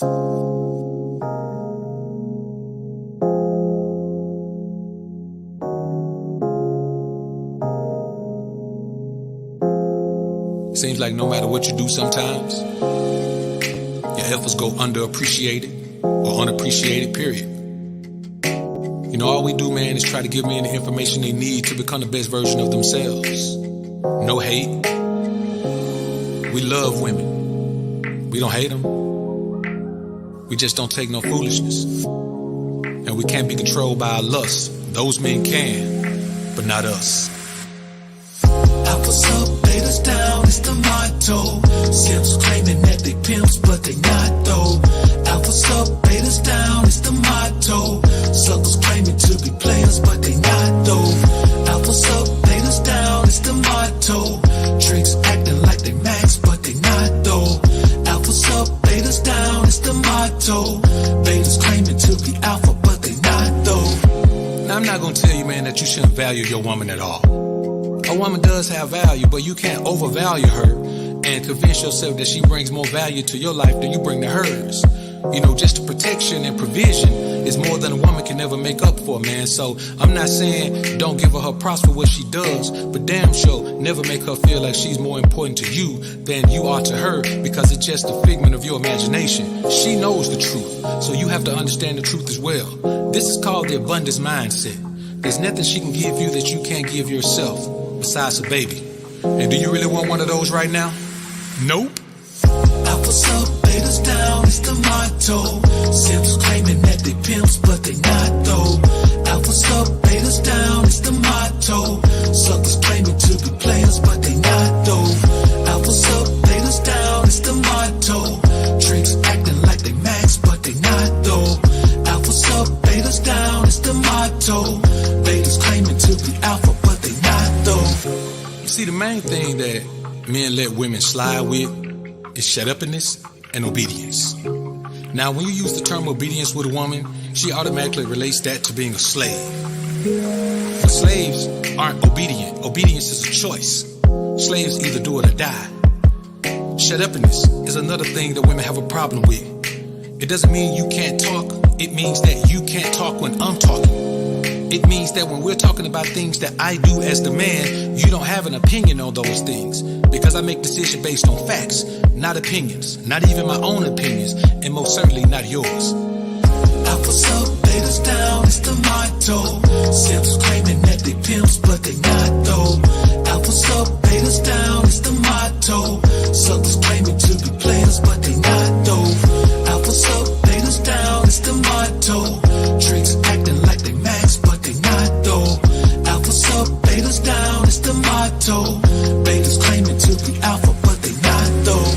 Seems like no matter what you do sometimes, your efforts go underappreciated or unappreciated, period. You know, all we do, man, is try to give men the information they need to become the best version of themselves. No hate. We love women. We don't hate them. We just don't take no foolishness. And we can't be controlled by our lust. Those men can, but not us. Alphas up, betas down, it's the motto. Simps claiming that they pimps, but they not though. Alphas up, betas down, it's the motto. Suckers claiming to be players, but they not though. Alphas up, betas down, it's the motto. Tricks acting like they max, but they not though. Alphas up, betas down, it's the motto. Betas claiming to be alpha, but they not though. Now, I'm not gonna tell you, man, that you shouldn't value your woman at all. A woman does have value, but you can't overvalue her and convince yourself that she brings more value to your life than you bring to hers. You know, just the protection and provision is more than a woman can ever make up for, man. So I'm not saying don't give her props for what she does, but damn sure never make her feel like she's more important to you than you are to her, because it's just a figment of your imagination. She knows the truth, so you have to understand the truth as well. This is called the abundance mindset. There's nothing she can give you that you can't give yourself, besides a baby. And do you really want one of those right now? Nope. Alphas up, betas down, it's the motto. Simps claiming that they pimps, but they not though. Alphas up, betas down, it's the motto. Suckers claiming to be players, but they not though. Alphas up, betas down, it's the motto. Tricks acting like they max, but they not though. Alphas up, betas down, it's the motto. Betas claiming to be alpha, but they not though. You see, the main thing that men let women slide with is shut-uppiness and obedience. Now, when you use the term obedience with a woman, she automatically relates that to being a slave. But slaves aren't obedient. Obedience is a choice. Slaves either do it or die. Shut-uppiness is another thing that women have a problem with. It doesn't mean you can't talk. It means that you can't talk when I'm talking. It means that when we're talking about things that I do as the man, you don't have an opinion on those things, because I make decisions based on facts, not opinions, not even my own opinions, and most certainly not yours. Alphas up, betas down, it's the motto. Simps claiming that they pimps, but they not though. Alphas up, betas down, it's the motto. Suckers claiming to be players, but they not though. Alphas up, betas down, it's the motto. Tricks acting like they max, but they not though. Alphas up, betas down, it's the motto. Betas claiming to be alpha, but they not though.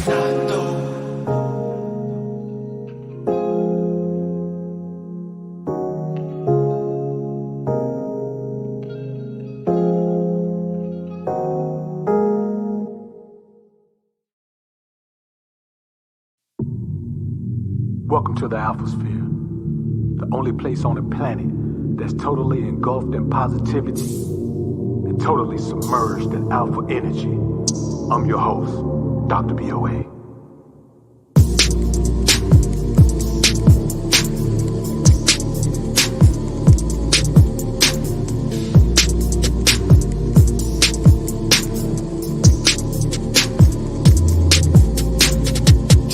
Welcome to the Alphasphere, the only place on the planet that's totally engulfed in positivity and totally submerged in alpha energy. I'm your host, Dr. BOA.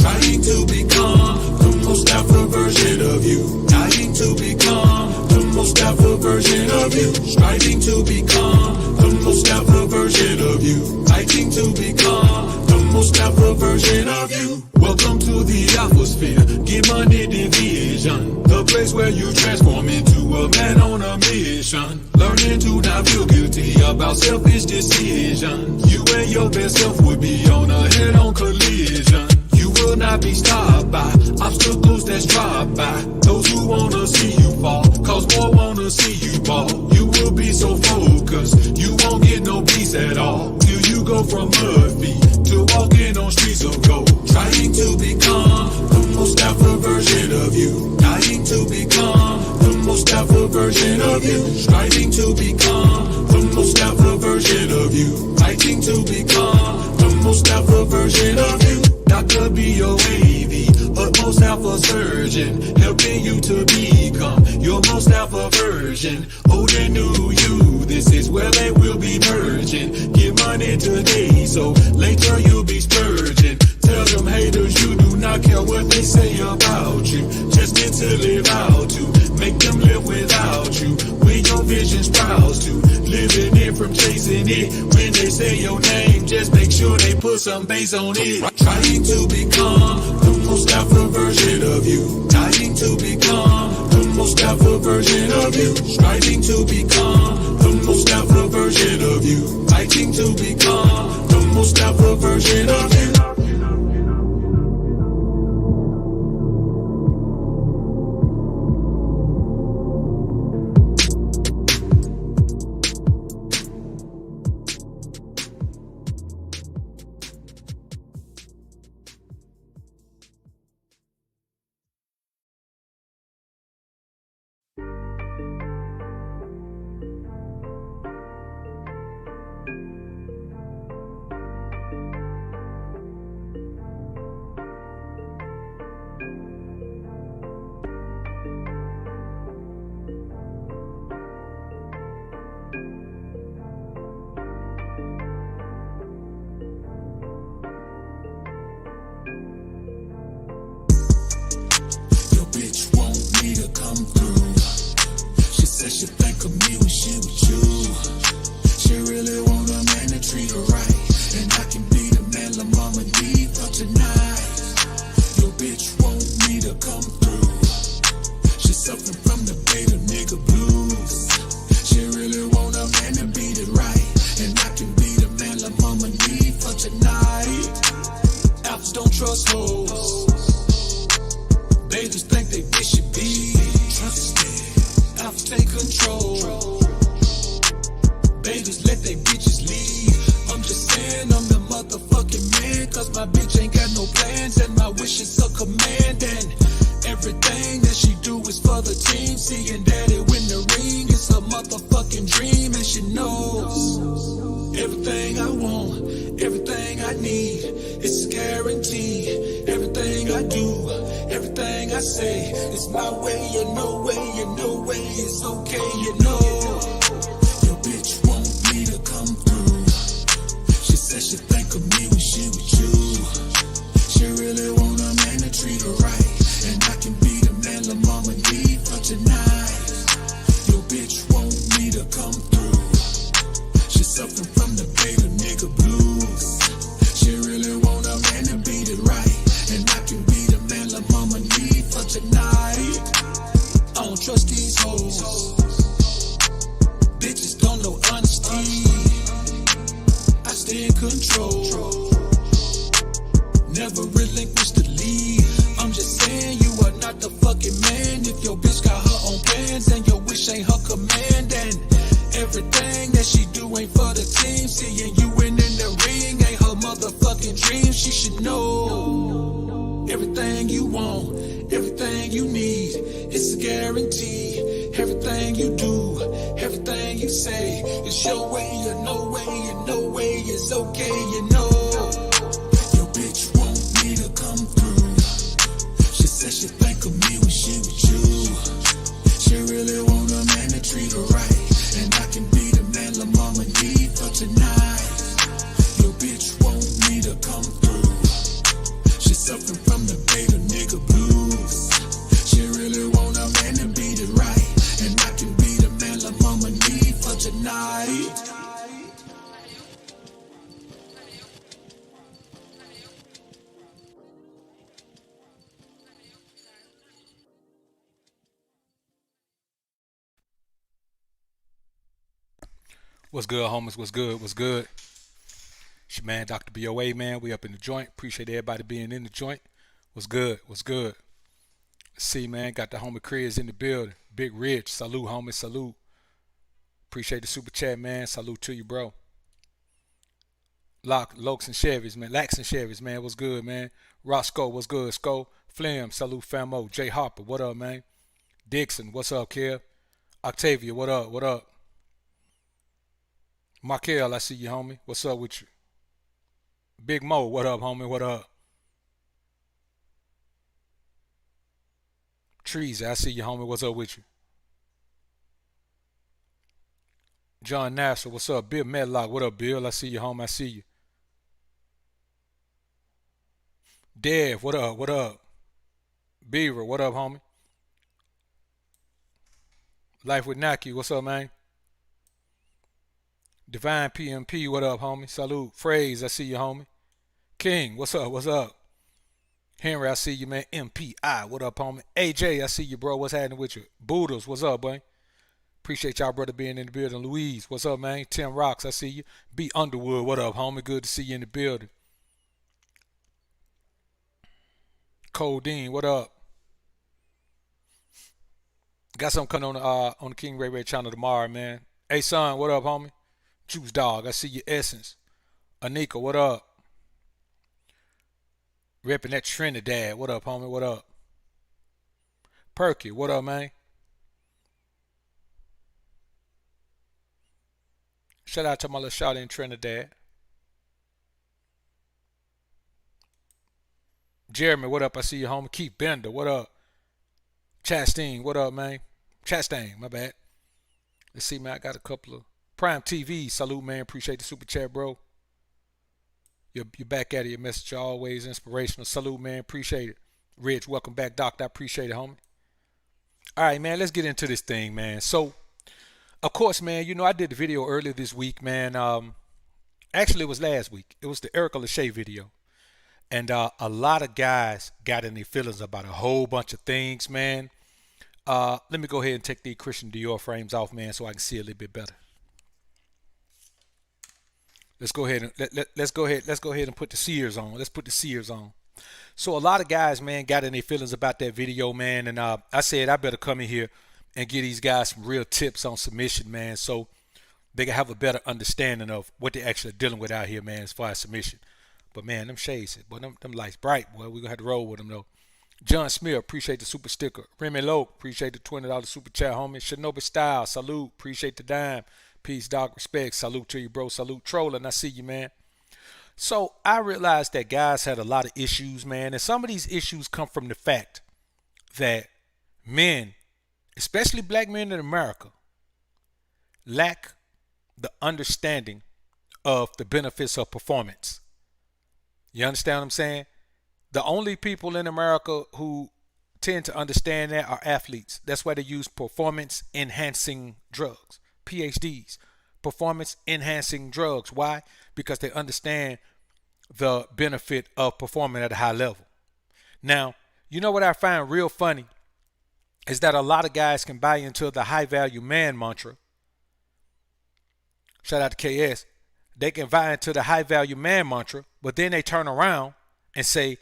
Trying to become the most alpha version of you. Dying to become the most alpha version of you. Striving to become the most alpha version of you. Fighting to become the most alpha version of you. Welcome to the Alphasphere. Get money division, the place where you transform into a man on a mission. Learning to not feel guilty about selfish decisions. You and your best self would be on a head-on collision. You will not be stopped by obstacles that's dropped by those who wanna see you fall, cause more wanna see you fall. You will be so focused, you won't get no peace at all, till you go from mud feet to walking on streets of gold. Trying to become the most alpha version of you. Dying to become the most alpha version of you. Striving to become the most alpha version of you. Fighting to become the most alpha version of you. Dr. B.O.A.V. Utmost alpha alpha surgeon, helping you to become your most alpha version. Old and new you, this is where they will be merging. Get money today, so later you'll be splurging. Tell them haters you do not care what they say about you. Just get to live out to make them live without you. When your vision sprouts to living it from chasing it. When they say your name, just make sure they put some bass on it. Trying to become the most alpha version of you. Trying to become the most alpha version of you. Striving to become the most alpha version of you. Fighting to become the most alpha version of you. Bitch want me to come through. She said she think of me when she with you. She really want a man to treat her right, and I can be the man la mama need for tonight. Your bitch want me to come through. She suffering from the beta nigga blues. She really want a man to beat it right, and I can be the man la mama need for tonight. Alphas don't trust hoes. They just think they should be trusted. Alphas take control. They just let they bitches leave. I'm just saying I'm the motherfucking man, cause my bitch ain't got no plans, and my wishes are command. And everything that she do is for the team. Seeing daddy win the ring, it's a motherfucking dream. And she knows everything I want, everything I need, it's a guarantee. Everything I do, everything I say, it's my way, you know way, you know way, it's okay, you know. Your bitch want me to come through. She said she think of me when she with you. She really want a man to treat her right, and I can be the man la mama need for tonight. Your bitch want me to come through. She suffering from the beta nigga blues. She really want a man to beat it right, and I can be the man la mama need for tonight. I don't trust these hoes. Bitches don't know honesty. I stay in control. Never relinquish the lead. I'm just saying you are not the fucking man if your bitch got her own plans and your wish ain't her command. And everything that she do ain't for the team. Seeing you in the ring ain't her motherfucking dream. She should know everything you want, everything you need, it's a guarantee. Everything you do, everything you say, it's your way, you know way, you know way, it's okay, you know. Your bitch want me to come through. She said she think of me when she with you. She really want a man to treat her right, and I can be the man la mama need for tonight. Your bitch want me to come through. She suffering from the beta nigga blues. She really want a man to beat it right, and I can be the man la mama need for tonight. What's good, homies? What's good? What's good? It's your man, Dr. BOA, man. We up in the joint. Appreciate everybody being in the joint. What's good? What's good? Let's see, man. Got the homie Chris in the building. Big Rich. Salute, homie. Salute. Appreciate the super chat, man. Salute to you, bro. Lokes and Chevys, man. Lax and Chevys, man. What's good, man? Roscoe, what's good? Sco. Flim, salute, famo. Jay Harper, what up, man? Dixon, what's up, Kev? Octavia, what up? What up? Markel, I see you, homie. What's up with you? Big Mo, what up, homie? What up? Trees, I see you, homie. What's up with you? John Nassau, what's up? Bill Medlock, what up, Bill? I see you, homie. I see you. Dev, what up? What up? Beaver, what up, homie? Life with Naki, what's up, man? Divine PMP, what up, homie? Salute. Phrase, I see you, homie. King, what's up? What's up? Henry, I see you, man. MPI, what up, homie? AJ, I see you, bro. What's happening with you? Boodles, what's up, boy? Appreciate y'all, brother, being in the building. Louise, what's up, man? Tim Rocks, I see you. B Underwood, what up, homie? Good to see you in the building. Codeine, what up? Got something coming on the King Ray Ray channel tomorrow, man. Hey, son, what up, homie? Juice Dog, I see your Essence. Anika, what up? Repping that Trinidad, what up, homie? What up? Perky, what up, man? Shout out to my little shot in Trinidad. Jeremy, what up? I see you, homie. Keith Bender, what up? Chastain, what up, man? Chastain, my bad. Let's see, man. I got a couple of Prime TV. Salute, man. Appreciate the super chat, bro. You're back at it. Your message always inspirational. Salute, man. Appreciate it. Rich, welcome back, Doctor. I appreciate it, homie. All right, man. Let's get into this thing, man. So, of course, man, you know, I did the video earlier this week, man. Actually, it was last week. It was the Erica Lachey video. And a lot of guys got in their feelings about a whole bunch of things, man. Let me go ahead and take the Christian Dior frames off, man, so I can see a little bit better. Let's go ahead and let's go ahead and put the Sears on. Let's put the Sears on. So a lot of guys, man, got in their feelings about that video, man, and I said I better come in here and give these guys some real tips on submission, man, so they can have a better understanding of what they're actually dealing with out here, man, as far as submission. But man, them shades, boy, them lights bright, boy. We gonna have to roll with them though. John Smith, appreciate the super sticker. Remy Loke, appreciate the $20 super chat, homie. Shinobi Style, salute, appreciate the dime. Peace, dog, respect, salute to you, bro. Salute, trolling. I see you, man. So I realized that guys had a lot of issues, man, and some of these issues come from the fact that men, especially black men in America, lack the understanding of the benefits of performance. You understand what I'm saying? The only people in America who tend to understand that are athletes. That's why they use performance enhancing drugs, PhDs, performance enhancing drugs. Why? Because they understand the benefit of performing at a high level. Now, you know what I find real funny is that a lot of guys can buy into the high value man mantra. Shout out to KS. They can buy into the high value man mantra, but then they turn around and say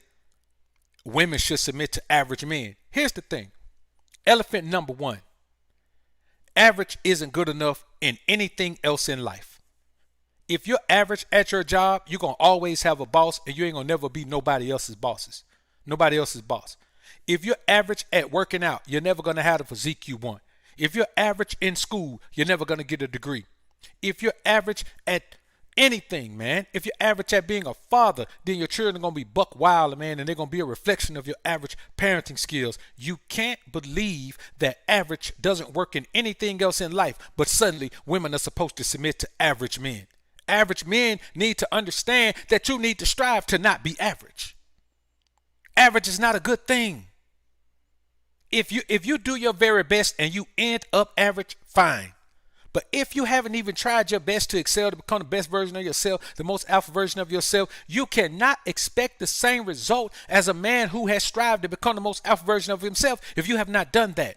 women should submit to average men. Here's the thing. Elephant number one. Average isn't good enough in anything else in life. If you're average at your job, you're going to always have a boss, and you ain't going to never be nobody else's bosses. Nobody else's boss. If you're average at working out, you're never going to have the physique you want. If you're average in school, you're never going to get a degree. If you're average at anything, man, if you're average at being a father, then your children are going to be buck wild, man, and they're going to be a reflection of your average parenting skills. You can't believe that average doesn't work in anything else in life, but suddenly women are supposed to submit to average men. Average men need to understand that you need to strive to not be average. Average is not a good thing. If you do your very best and you end up average, fine. But if you haven't even tried your best to excel, to become the best version of yourself, the most alpha version of yourself, you cannot expect the same result as a man who has strived to become the most alpha version of himself if you have not done that.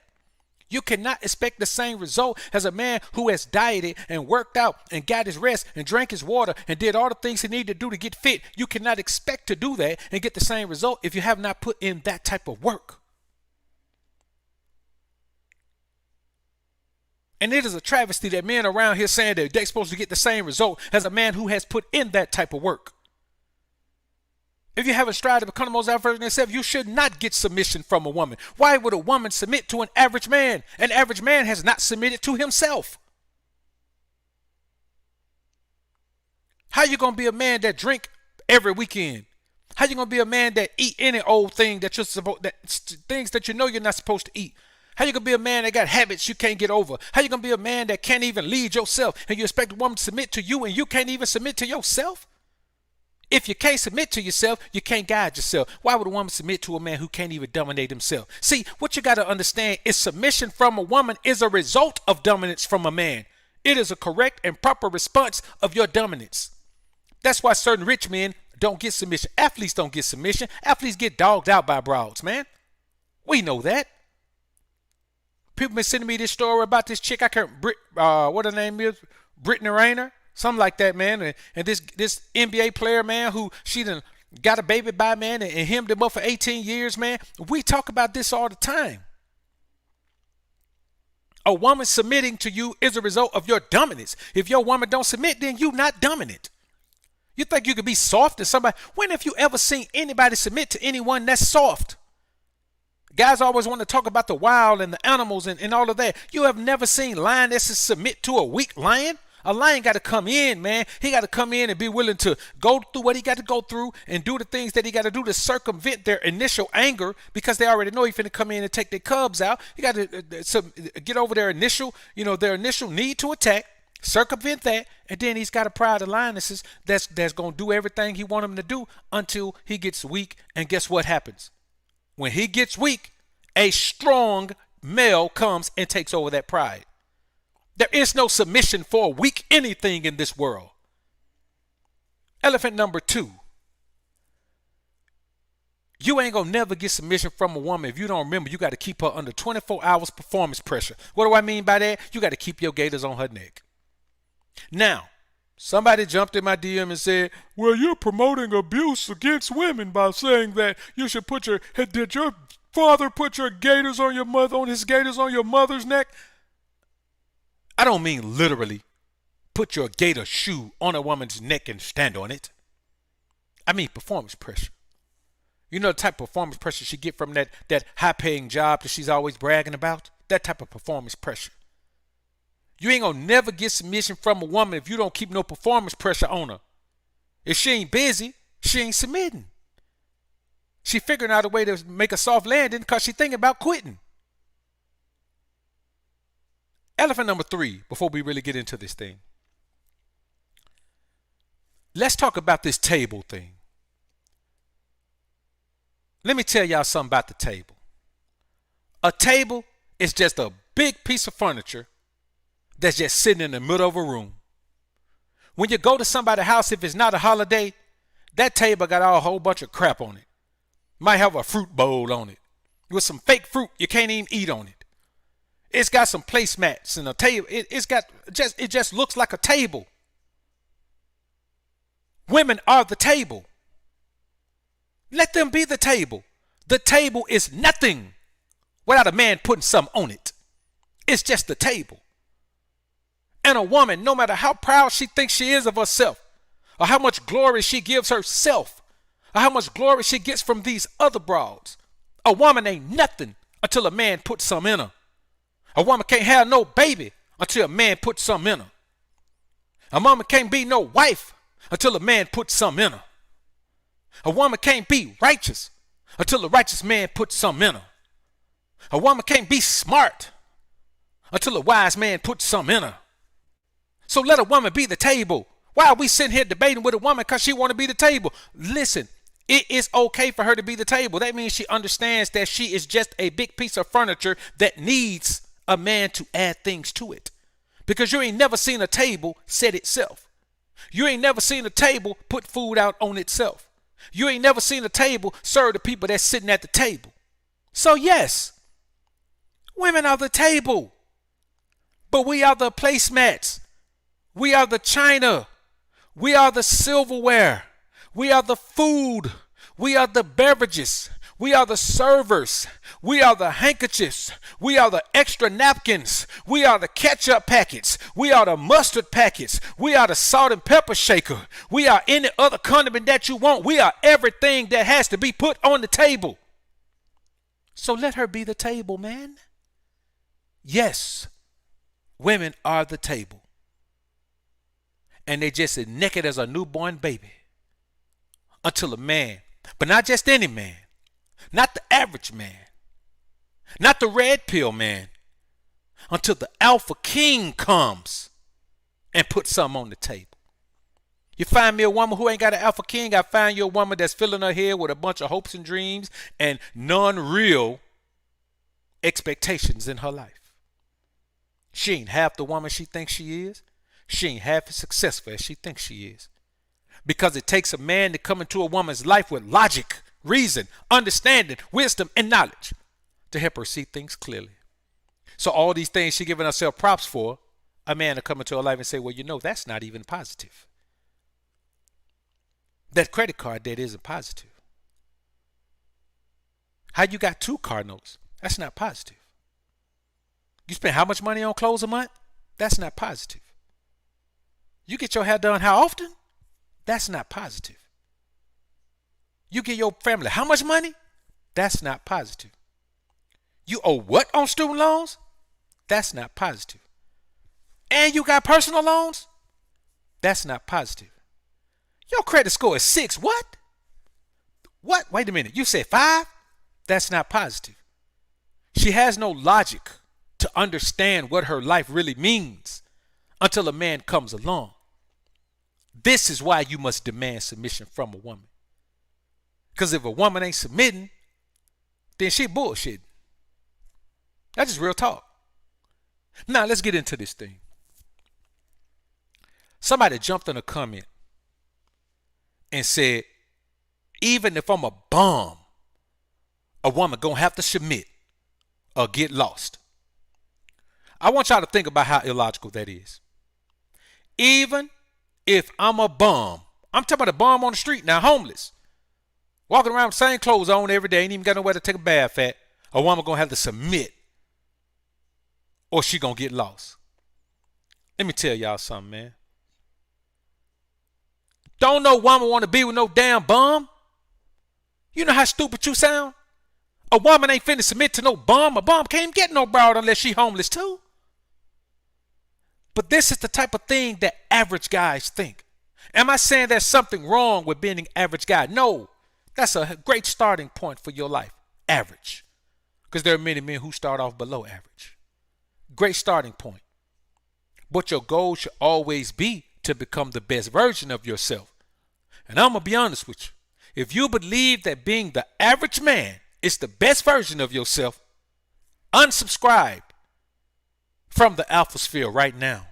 You cannot expect the same result as a man who has dieted and worked out and got his rest and drank his water and did all the things he needed to do to get fit. You cannot expect to do that and get the same result if you have not put in that type of work. And it is a travesty that men around here saying that they're supposed to get the same result as a man who has put in that type of work. If you haven't strived to become the most alpha version of yourself, you should not get submission from a woman. Why would a woman submit to an average man? An average man has not submitted to himself. How you going to be a man that drink every weekend? How you gonna be a man that eat any old thing that you're supposed things that you know you're not supposed to eat? How you gonna be a man that got habits you can't get over? How you gonna be a man that can't even lead yourself and you expect a woman to submit to you and you can't even submit to yourself? If you can't submit to yourself, you can't guide yourself. Why would a woman submit to a man who can't even dominate himself? See, what you got to understand is submission from a woman is a result of dominance from a man. It is a correct and proper response of your dominance. That's why certain rich men don't get submission. Athletes don't get submission. Athletes get dogged out by broads, man. We know that. People been sending me this story about this chick. I can't, what her name is? Brittany Rayner. Something like that, man. And this NBA player, man, who she done got a baby by, man, and hemmed him up for 18 years, man. We talk about this all the time. A woman submitting to you is a result of your dominance. If your woman don't submit, then you not dominant. You think you could be soft to somebody? When have you ever seen anybody submit to anyone that's soft? Guys always want to talk about the wild and the animals and all of that. You have never seen lionesses submit to a weak lion? A lion got to come in, man. He got to come in and be willing to go through what he got to go through and do the things that he got to do to circumvent their initial anger, because they already know he's finna come in and take their cubs out. You got to get over their initial need to attack, circumvent that, and then he's got a pride of lionesses that's going to do everything he want him to do until he gets weak. And guess what happens? When he gets weak, a strong male comes and takes over that pride. There is no submission for a weak anything in this world. Elephant number 2. You ain't gonna never get submission from a woman if you don't remember you got to keep her under 24 hours performance pressure. What do I mean by that? You got to keep your gators on her neck. Now, somebody jumped in my DM and said, well, you're promoting abuse against women by saying that you should did your father put your gators on his gators on your mother's neck? I don't mean literally put your gator shoe on a woman's neck and stand on it. I mean performance pressure. You know the type of performance pressure she get from that high-paying job that she's always bragging about? That type of performance pressure. You ain't gonna never get submission from a woman if you don't keep no performance pressure on her. If she ain't busy, she ain't submitting. She figuring out a way to make a soft landing because she thinking about quitting. Elephant number 3, before we really get into this thing. Let's talk about this table thing. Let me tell y'all something about the table. A table is just a big piece of furniture that's just sitting in the middle of a room. When you go to somebody's house, if it's not a holiday, that table got a whole bunch of crap on it. Might have a fruit bowl on it with some fake fruit you can't even eat on it. It's got some placemats and a table. It just looks like a table. Women are the table. Let them be the table. The table is nothing without a man putting something on it. It's just the table. And a woman, no matter how proud she thinks she is of herself, or how much glory she gives herself, or how much glory she gets from these other broads, a woman ain't nothing until a man puts something in her. A woman can't have no baby until a man puts something in her. A woman can't be no wife until a man puts something in her. A woman can't be righteous until a righteous man puts something in her. A woman can't be smart until a wise man puts something in her. So let a woman be the table. Why are we sitting here debating with a woman because she want to be the table? Listen, it is okay for her to be the table. That means she understands that she is just a big piece of furniture that needs a man to add things to it. Because you ain't never seen a table set itself. You ain't never seen a table put food out on itself. You ain't never seen a table serve the people that's sitting at the table. So yes, women are the table, but we are the placemats. We are the china. We are the silverware. We are the food. We are the beverages. We are the servers. We are the handkerchiefs. We are the extra napkins. We are the ketchup packets. We are the mustard packets. We are the salt and pepper shaker. We are any other condiment that you want. We are everything that has to be put on the table. So let her be the table, man. Yes, women are the table. And they just as naked as a newborn baby until a man But not just any man, not the average man, not the red pill man, until the alpha king comes and puts something on the table. You find me a woman who ain't got an alpha king, I find you a woman that's filling her head with a bunch of hopes and dreams and non-real expectations in her life. She ain't half the woman she thinks she is. She ain't half as successful as she thinks she is. Because it takes a man to come into a woman's life with logic, reason, understanding, wisdom, and knowledge to help her see things clearly. So all these things she giving herself props for, a man to come into her life and say, well, you know, that's not even positive. That credit card debt isn't positive. How you got 2 car notes? That's not positive. You spend how much money on clothes a month? That's not positive. You get your hair done how often? That's not positive. You give your family how much money? That's not positive. You owe what on student loans? That's not positive. And you got personal loans? That's not positive. Your credit score is 6. What? What? Wait a minute. You said 5? That's not positive. She has no logic to understand what her life really means until a man comes along. This is why you must demand submission from a woman. Because if a woman ain't submitting, then she bullshitting. That's just real talk. Now let's get into this thing. Somebody jumped in a comment and said, even if I'm a bum, a woman gonna have to submit or get lost. I want y'all to think about how illogical that is. Even if I'm a bum, I'm talking about a bum on the street now, homeless, walking around with the same clothes on every day, ain't even got nowhere to take a bath at, a woman gonna have to submit or she gonna get lost. Let me tell y'all something, man. Don't no woman want to be with no damn bum. You know how stupid you sound? A woman ain't finna submit to no bum. A bum can't get no broad unless she homeless too. But this is the type of thing that average guys think. Am I saying there's something wrong with being an average guy? No. That's a great starting point for your life. Average. Because there are many men who start off below average. Great starting point. But your goal should always be to become the best version of yourself. And I'm going to be honest with you. If you believe that being the average man is the best version of yourself, unsubscribe from the alpha sphere right now.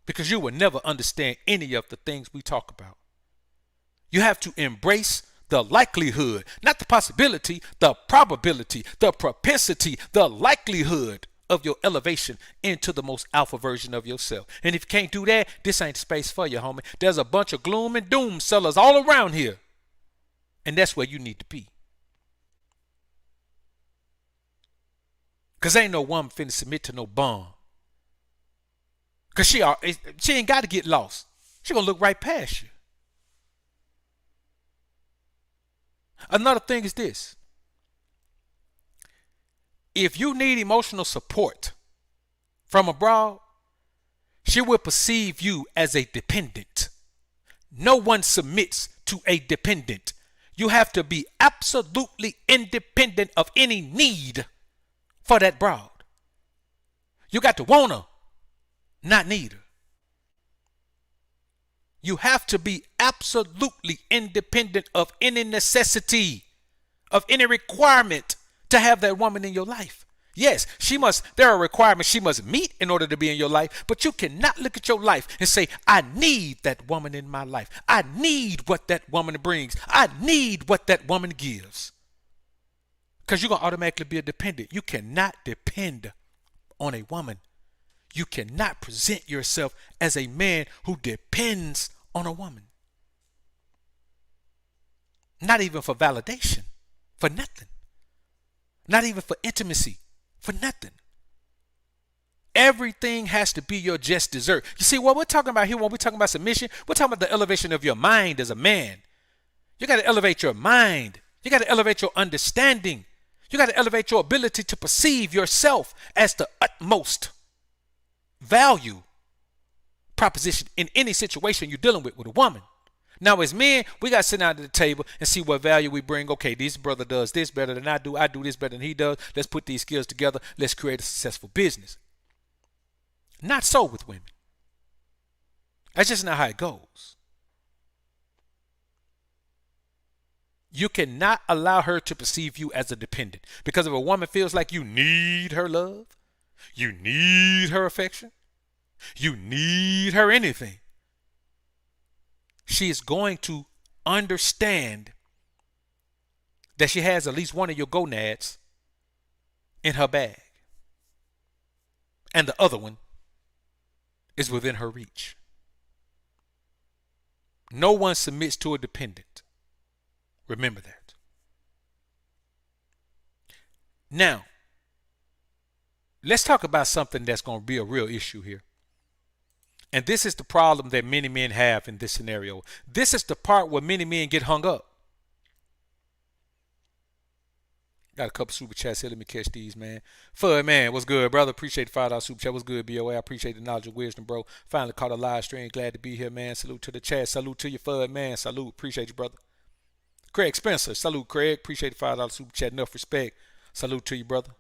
Because you will never understand any of the things we talk about. You have to embrace the likelihood, not the possibility, the probability, the propensity, the likelihood of your elevation into the most alpha version of yourself. And if you can't do that, this ain't the space for you, homie. There's a bunch of gloom and doom sellers all around here. And that's where you need to be. Because ain't no woman finna submit to no bum. Because she ain't got to get lost. She gonna look right past you. Another thing is this. If you need emotional support from a broad, she will perceive you as a dependent. No one submits to a dependent. You have to be absolutely independent of any need for that broad. You got to want her, not need her. You have to be absolutely independent of any necessity, of any requirement to have that woman in your life. Yes, there are requirements she must meet in order to be in your life, but you cannot look at your life and say, I need that woman in my life. I need what that woman brings. I need what that woman gives. Because you're going to automatically be a dependent. You cannot depend on a woman. You cannot present yourself as a man who depends on a woman. Not even for validation, for nothing. Not even for intimacy, for nothing. Everything has to be your just dessert. You see, what we're talking about here, when we're talking about submission, we're talking about the elevation of your mind as a man. You got to elevate your mind. You got to elevate your understanding. You got to elevate your ability to perceive yourself as the utmost value proposition in any situation you're dealing with a woman. Now, as men, we got to sit down at the table and see what value we bring. Okay, this brother does this better than I do. I do this better than he does. Let's put these skills together. Let's create a successful business. Not so with women. That's just not how it goes. You cannot allow her to perceive you as a dependent. Because if a woman feels like you need her love, you need her affection, you need her anything, she is going to understand that she has at least one of your gonads in her bag. And the other one is within her reach. No one submits to a dependent. Remember that. Now, let's talk about something that's going to be a real issue here. And this is the problem that many men have in this scenario. This is the part where many men get hung up. Got a couple super chats here. Let me catch these, man. Fud, man, what's good, brother? Appreciate the $5 super chat. What's good, BOA? I appreciate the knowledge and wisdom, bro. Finally caught a live stream. Glad to be here, man. Salute to the chat. Salute to you, Fud, man. Salute. Appreciate you, brother. Craig Spencer. Salute, Craig. Appreciate the $5 super chat. Enough respect. Salute to you, brother.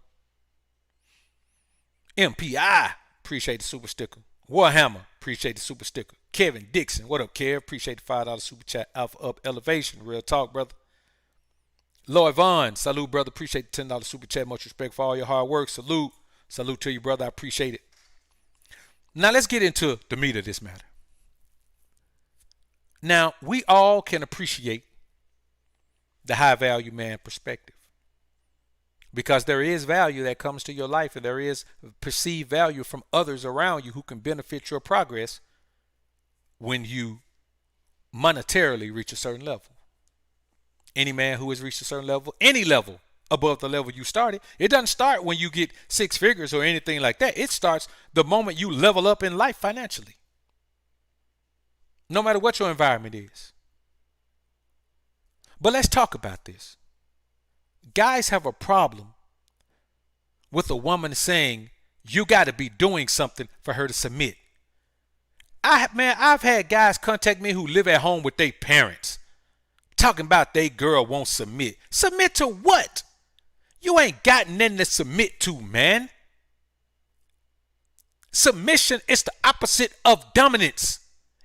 MPI. Appreciate the super sticker. Warhammer. Appreciate the super sticker. Kevin Dixon. What up, Kev? Appreciate the $5 super chat. Alpha Up Elevation. Real talk, brother. Lloyd Vaughn. Salute, brother. Appreciate the $10 super chat. Much respect for all your hard work. Salute. Salute to you, brother. I appreciate it. Now, let's get into the meat of this matter. Now, we all can appreciate the high value man perspective, because there is value that comes to your life, and there is perceived value from others around you who can benefit your progress when you monetarily reach a certain level. Any man who has reached a certain level, any level above the level you started, it doesn't start when you get six figures or anything like that. It starts the moment you level up in life financially, no matter what your environment is. But let's talk about this. Guys have a problem with a woman saying you got to be doing something for her to submit. I've had guys contact me who live at home with their parents, talking about they girl won't submit. Submit to what? You ain't got nothing to submit to, man. Submission is the opposite of dominance.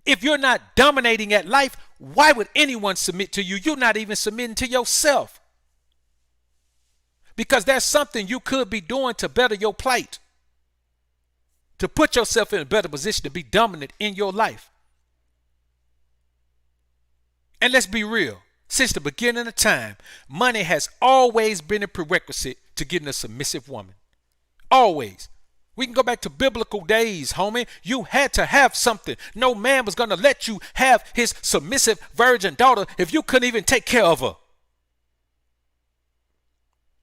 If you're not dominating at life, why would anyone submit to you? You're not even submitting to yourself. Because there's something you could be doing to better your plight, to put yourself in a better position to be dominant in your life. And let's be real. Since the beginning of time, money has always been a prerequisite to getting a submissive woman. Always. We can go back to biblical days, homie. You had to have something. No man was going to let you have his submissive virgin daughter if you couldn't even take care of her.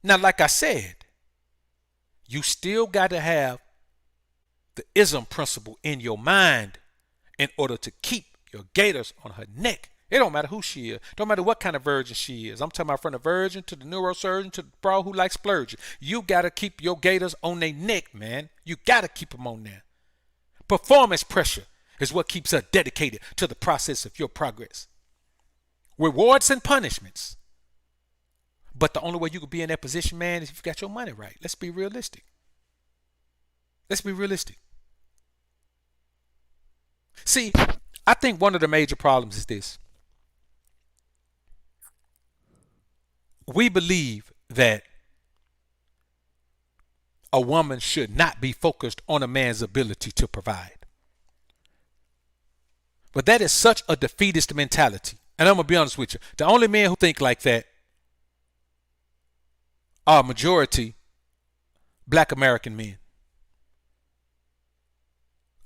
Now, like I said, you still got to have the ism principle in your mind in order to keep your gators on her neck. It don't matter who she is. Don't matter what kind of virgin she is. I'm talking about from the virgin to the neurosurgeon to the bro who likes splurging. You got to keep your gators on their neck, man. You got to keep them on there. Performance pressure is what keeps her dedicated to the process of your progress. Rewards and punishments. But the only way you can be in that position, man, is if you got your money right. Let's be realistic. Let's be realistic. See, I think one of the major problems is this. We believe that a woman should not be focused on a man's ability to provide. But that is such a defeatist mentality. And I'm going to be honest with you. The only men who think like that are majority black American men.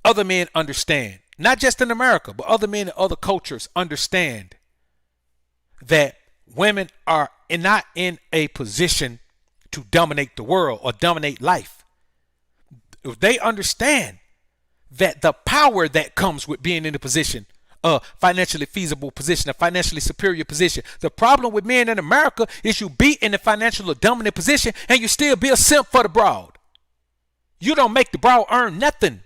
Other men understand, not just in America, but other men in other cultures understand that women are not in a position to dominate the world or dominate life. They understand that the power that comes with being in a position, a financially feasible position, a financially superior position. The problem with men in America is you be in a financial dominant position and you still be a simp for the broad. You don't make the broad earn nothing.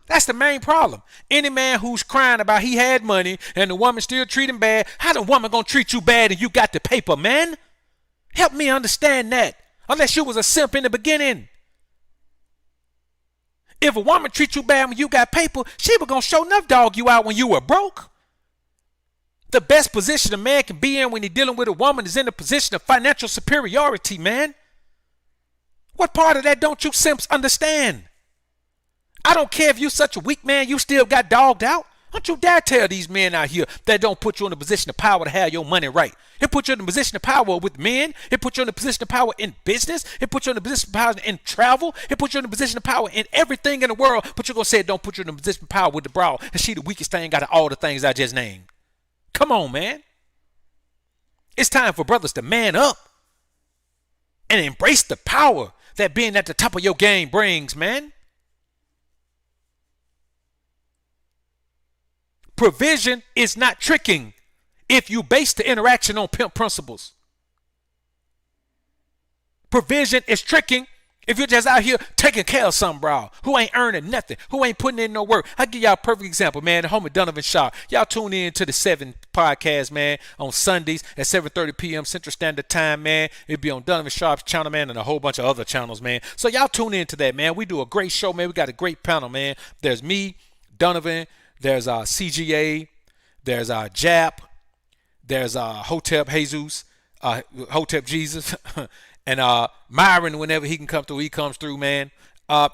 That's the main problem. Any man who's crying about he had money and the woman still treat him bad, how the woman gonna treat you bad and you got the paper, man? Help me understand that. Unless you was a simp in the beginning. If a woman treat you bad when you got paper, she was gonna show enough dog you out when you were broke. The best position a man can be in when he's dealing with a woman is in a position of financial superiority, man. What part of that don't you simps understand? I don't care if you such a weak man, you still got dogged out. Don't you dare tell these men out here that don't put you in a position of power to have your money right. It put you in a position of power with men. It put you in a position of power in business. It put you in a position of power in travel. It put you in a position of power in everything in the world. But you're going to say it don't put you in a position of power with the broad. And she the weakest thing out of all the things I just named. Come on, man. It's time for brothers to man up and embrace the power that being at the top of your game brings, man. Provision is not tricking if you base the interaction on pimp principles. Provision is tricking if you're just out here taking care of some bro who ain't earning nothing, who ain't putting in no work. I'll give y'all a perfect example, man. The homie Donovan Shaw. Y'all tune in to the 7 podcast, man, on Sundays at 7:30 p.m. Central Standard Time, man. It'll be on Donovan Shaw's channel, man, and a whole bunch of other channels, man. So y'all tune in to that, man. We do a great show, man. We got a great panel, man. There's me, Donovan. There's CGA, there's Jap, there's Hotep Jesus, Hotep Jesus, and Myron whenever he can come through, he comes through, man.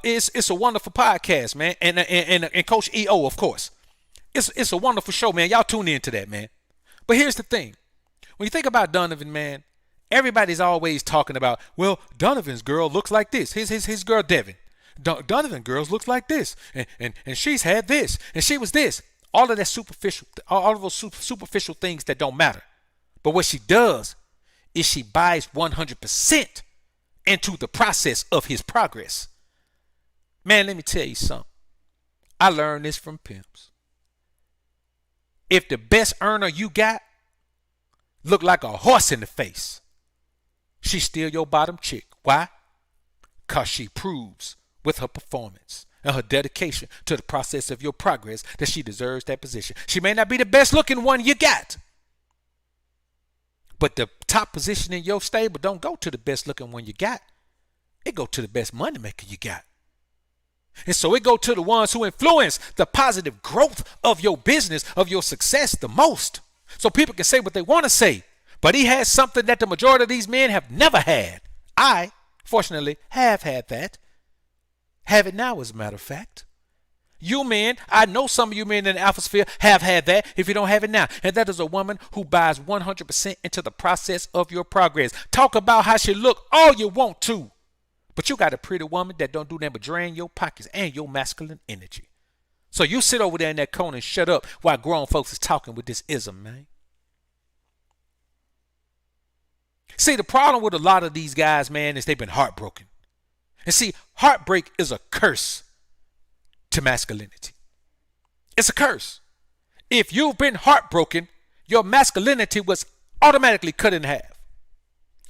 It's a wonderful podcast, man, and Coach EO, of course. It's a wonderful show, man. Y'all tune in to that, man. But here's the thing: when you think about Donovan, man, everybody's always talking about, well, Donovan's girl looks like this. His girl Devin. Donovan girls looks like this, and she's had this, and she was this. All of that superficial, all of those superficial things that don't matter. But what she does is she buys 100% into the process of his progress. Man, let me tell you something. I learned this from pimps. If the best earner you got look like a horse in the face, she's still your bottom chick. Why? Because she proves with her performance and her dedication to the process of your progress that she deserves that position. She may not be the best looking one you got, but the top position in your stable don't go to the best looking one you got. It go to the best money maker you got. And so it go to the ones who influence the positive growth of your business, of your success the most. So people can say what they want to say, but he has something that the majority of these men have never had. I, fortunately, have had that. Have it now, as a matter of fact. You men, I know some of you men in the alpha sphere have had that if you don't have it now. And that is a woman who buys 100% into the process of your progress. Talk about how she look all you want to. But you got a pretty woman that don't do nothing but drain your pockets and your masculine energy. So you sit over there in that corner and shut up while grown folks is talking with this ism, man. See, the problem with a lot of these guys, man, is they've been heartbroken. And see, heartbreak is a curse to masculinity. It's a curse. If you've been heartbroken, your masculinity was automatically cut in half.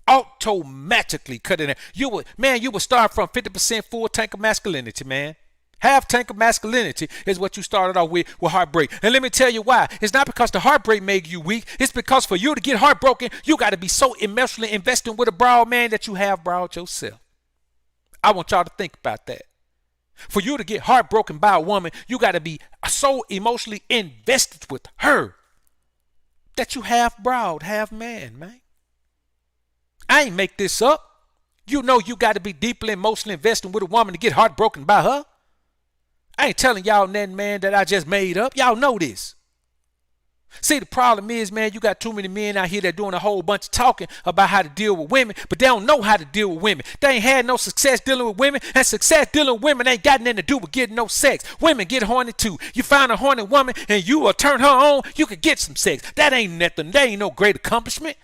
Automatically cut in half. You would start from 50% full tank of masculinity, man. Half tank of masculinity is what you started off with heartbreak. And let me tell you why. It's not because the heartbreak made you weak. It's because for you to get heartbroken, you got to be so emotionally invested with a broad man that you have broad yourself. I want y'all to think about that. For you to get heartbroken by a woman, you got to be so emotionally invested with her that you half broad, half man, man. I ain't make this up. You know you got to be deeply emotionally invested with a woman to get heartbroken by her. I ain't telling y'all nothing, man, that I just made up. Y'all know this. See, the problem is, man, you got too many men out here that doing a whole bunch of talking about how to deal with women, but they don't know how to deal with women. They ain't had no success dealing with women, and success dealing with women ain't got nothing to do with getting no sex. Women get horny too. You find a horny woman and you will turn her on, you could get some sex. That ain't nothing. That ain't no great accomplishment.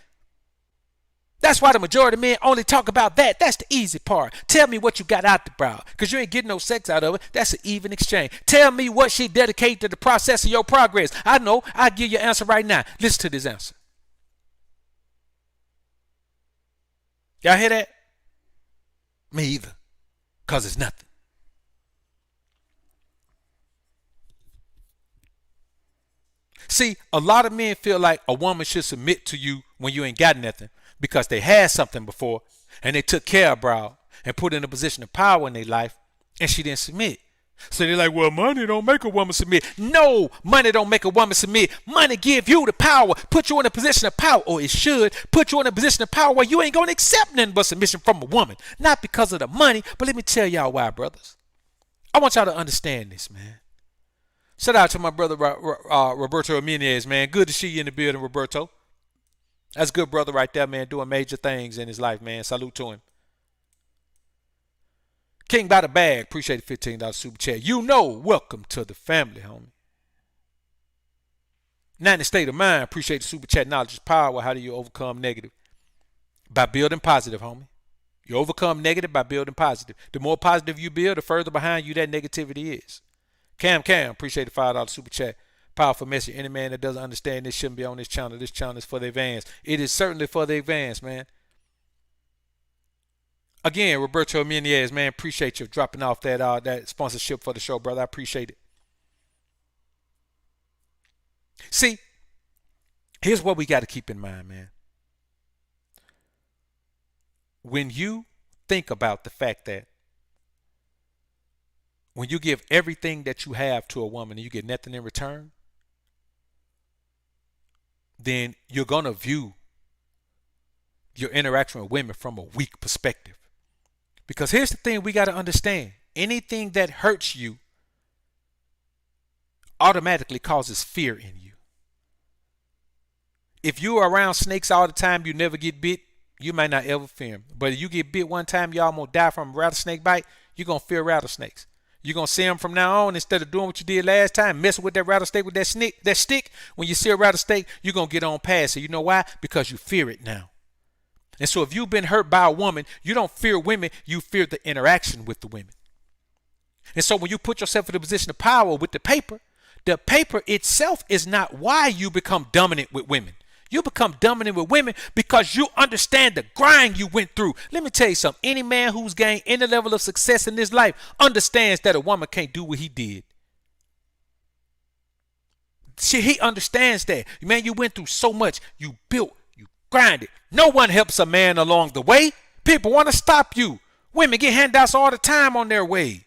That's why the majority of men only talk about that. That's the easy part. Tell me what you got out the brow, because you ain't getting no sex out of it. That's an even exchange. Tell me what she dedicated to the process of your progress. I know. I'll give you an answer right now. Listen to this answer. Y'all hear that? Me either, because it's nothing. See, a lot of men feel like a woman should submit to you when you ain't got nothing because they had something before and they took care of bro and put in a position of power in their life and she didn't submit. So they're like, well, money don't make a woman submit. No, money don't make a woman submit. Money give you the power, put you in a position of power, or it should put you in a position of power where you ain't going to accept nothing but submission from a woman. Not because of the money, but let me tell y'all why, brothers. I want y'all to understand this, man. Shout out to my brother Roberto Jimenez, man. Good to see you in the building, Roberto. That's a good brother right there, man, doing major things in his life, man. Salute to him. King by the bag, appreciate the $15 super chat. You know, welcome to the family, homie. Now in the state of mind, appreciate the super chat. Knowledge is power. How do you overcome negative? By building positive, homie. You overcome negative by building positive. The more positive you build, the further behind you that negativity is. Cam, appreciate the $5 super chat. Powerful message. Any man that doesn't understand this shouldn't be on this channel. This channel is for the advance. It is certainly for the advance, man. Again, Roberto Jimenez, man, appreciate you dropping off that sponsorship for the show, brother. I appreciate it. See, here's what we got to keep in mind, man. When you think about the fact that when you give everything that you have to a woman and you get nothing in return, then you're going to view your interaction with women from a weak perspective. Because here's the thing we got to understand. Anything that hurts you automatically causes fear in you. If you're around snakes all the time, you never get bit, you might not ever fear them. But if you get bit one time, you almost die from a rattlesnake bite, you're going to fear rattlesnakes. You're going to see them from now on instead of doing what you did last time, messing with that rattlesnake with that stick. When you see a rattlesnake, you're going to get on past it. You know why? Because you fear it now. And so if you've been hurt by a woman, you don't fear women, you fear the interaction with the women. And so when you put yourself in a position of power with the paper itself is not why you become dominant with women. You become dominant with women because you understand the grind you went through. Let me tell you something. Any man who's gained any level of success in this life understands that a woman can't do what he did. See, he understands that. Man, you went through so much. You built, you grinded. No one helps a man along the way. People want to stop you. Women get handouts all the time on their way.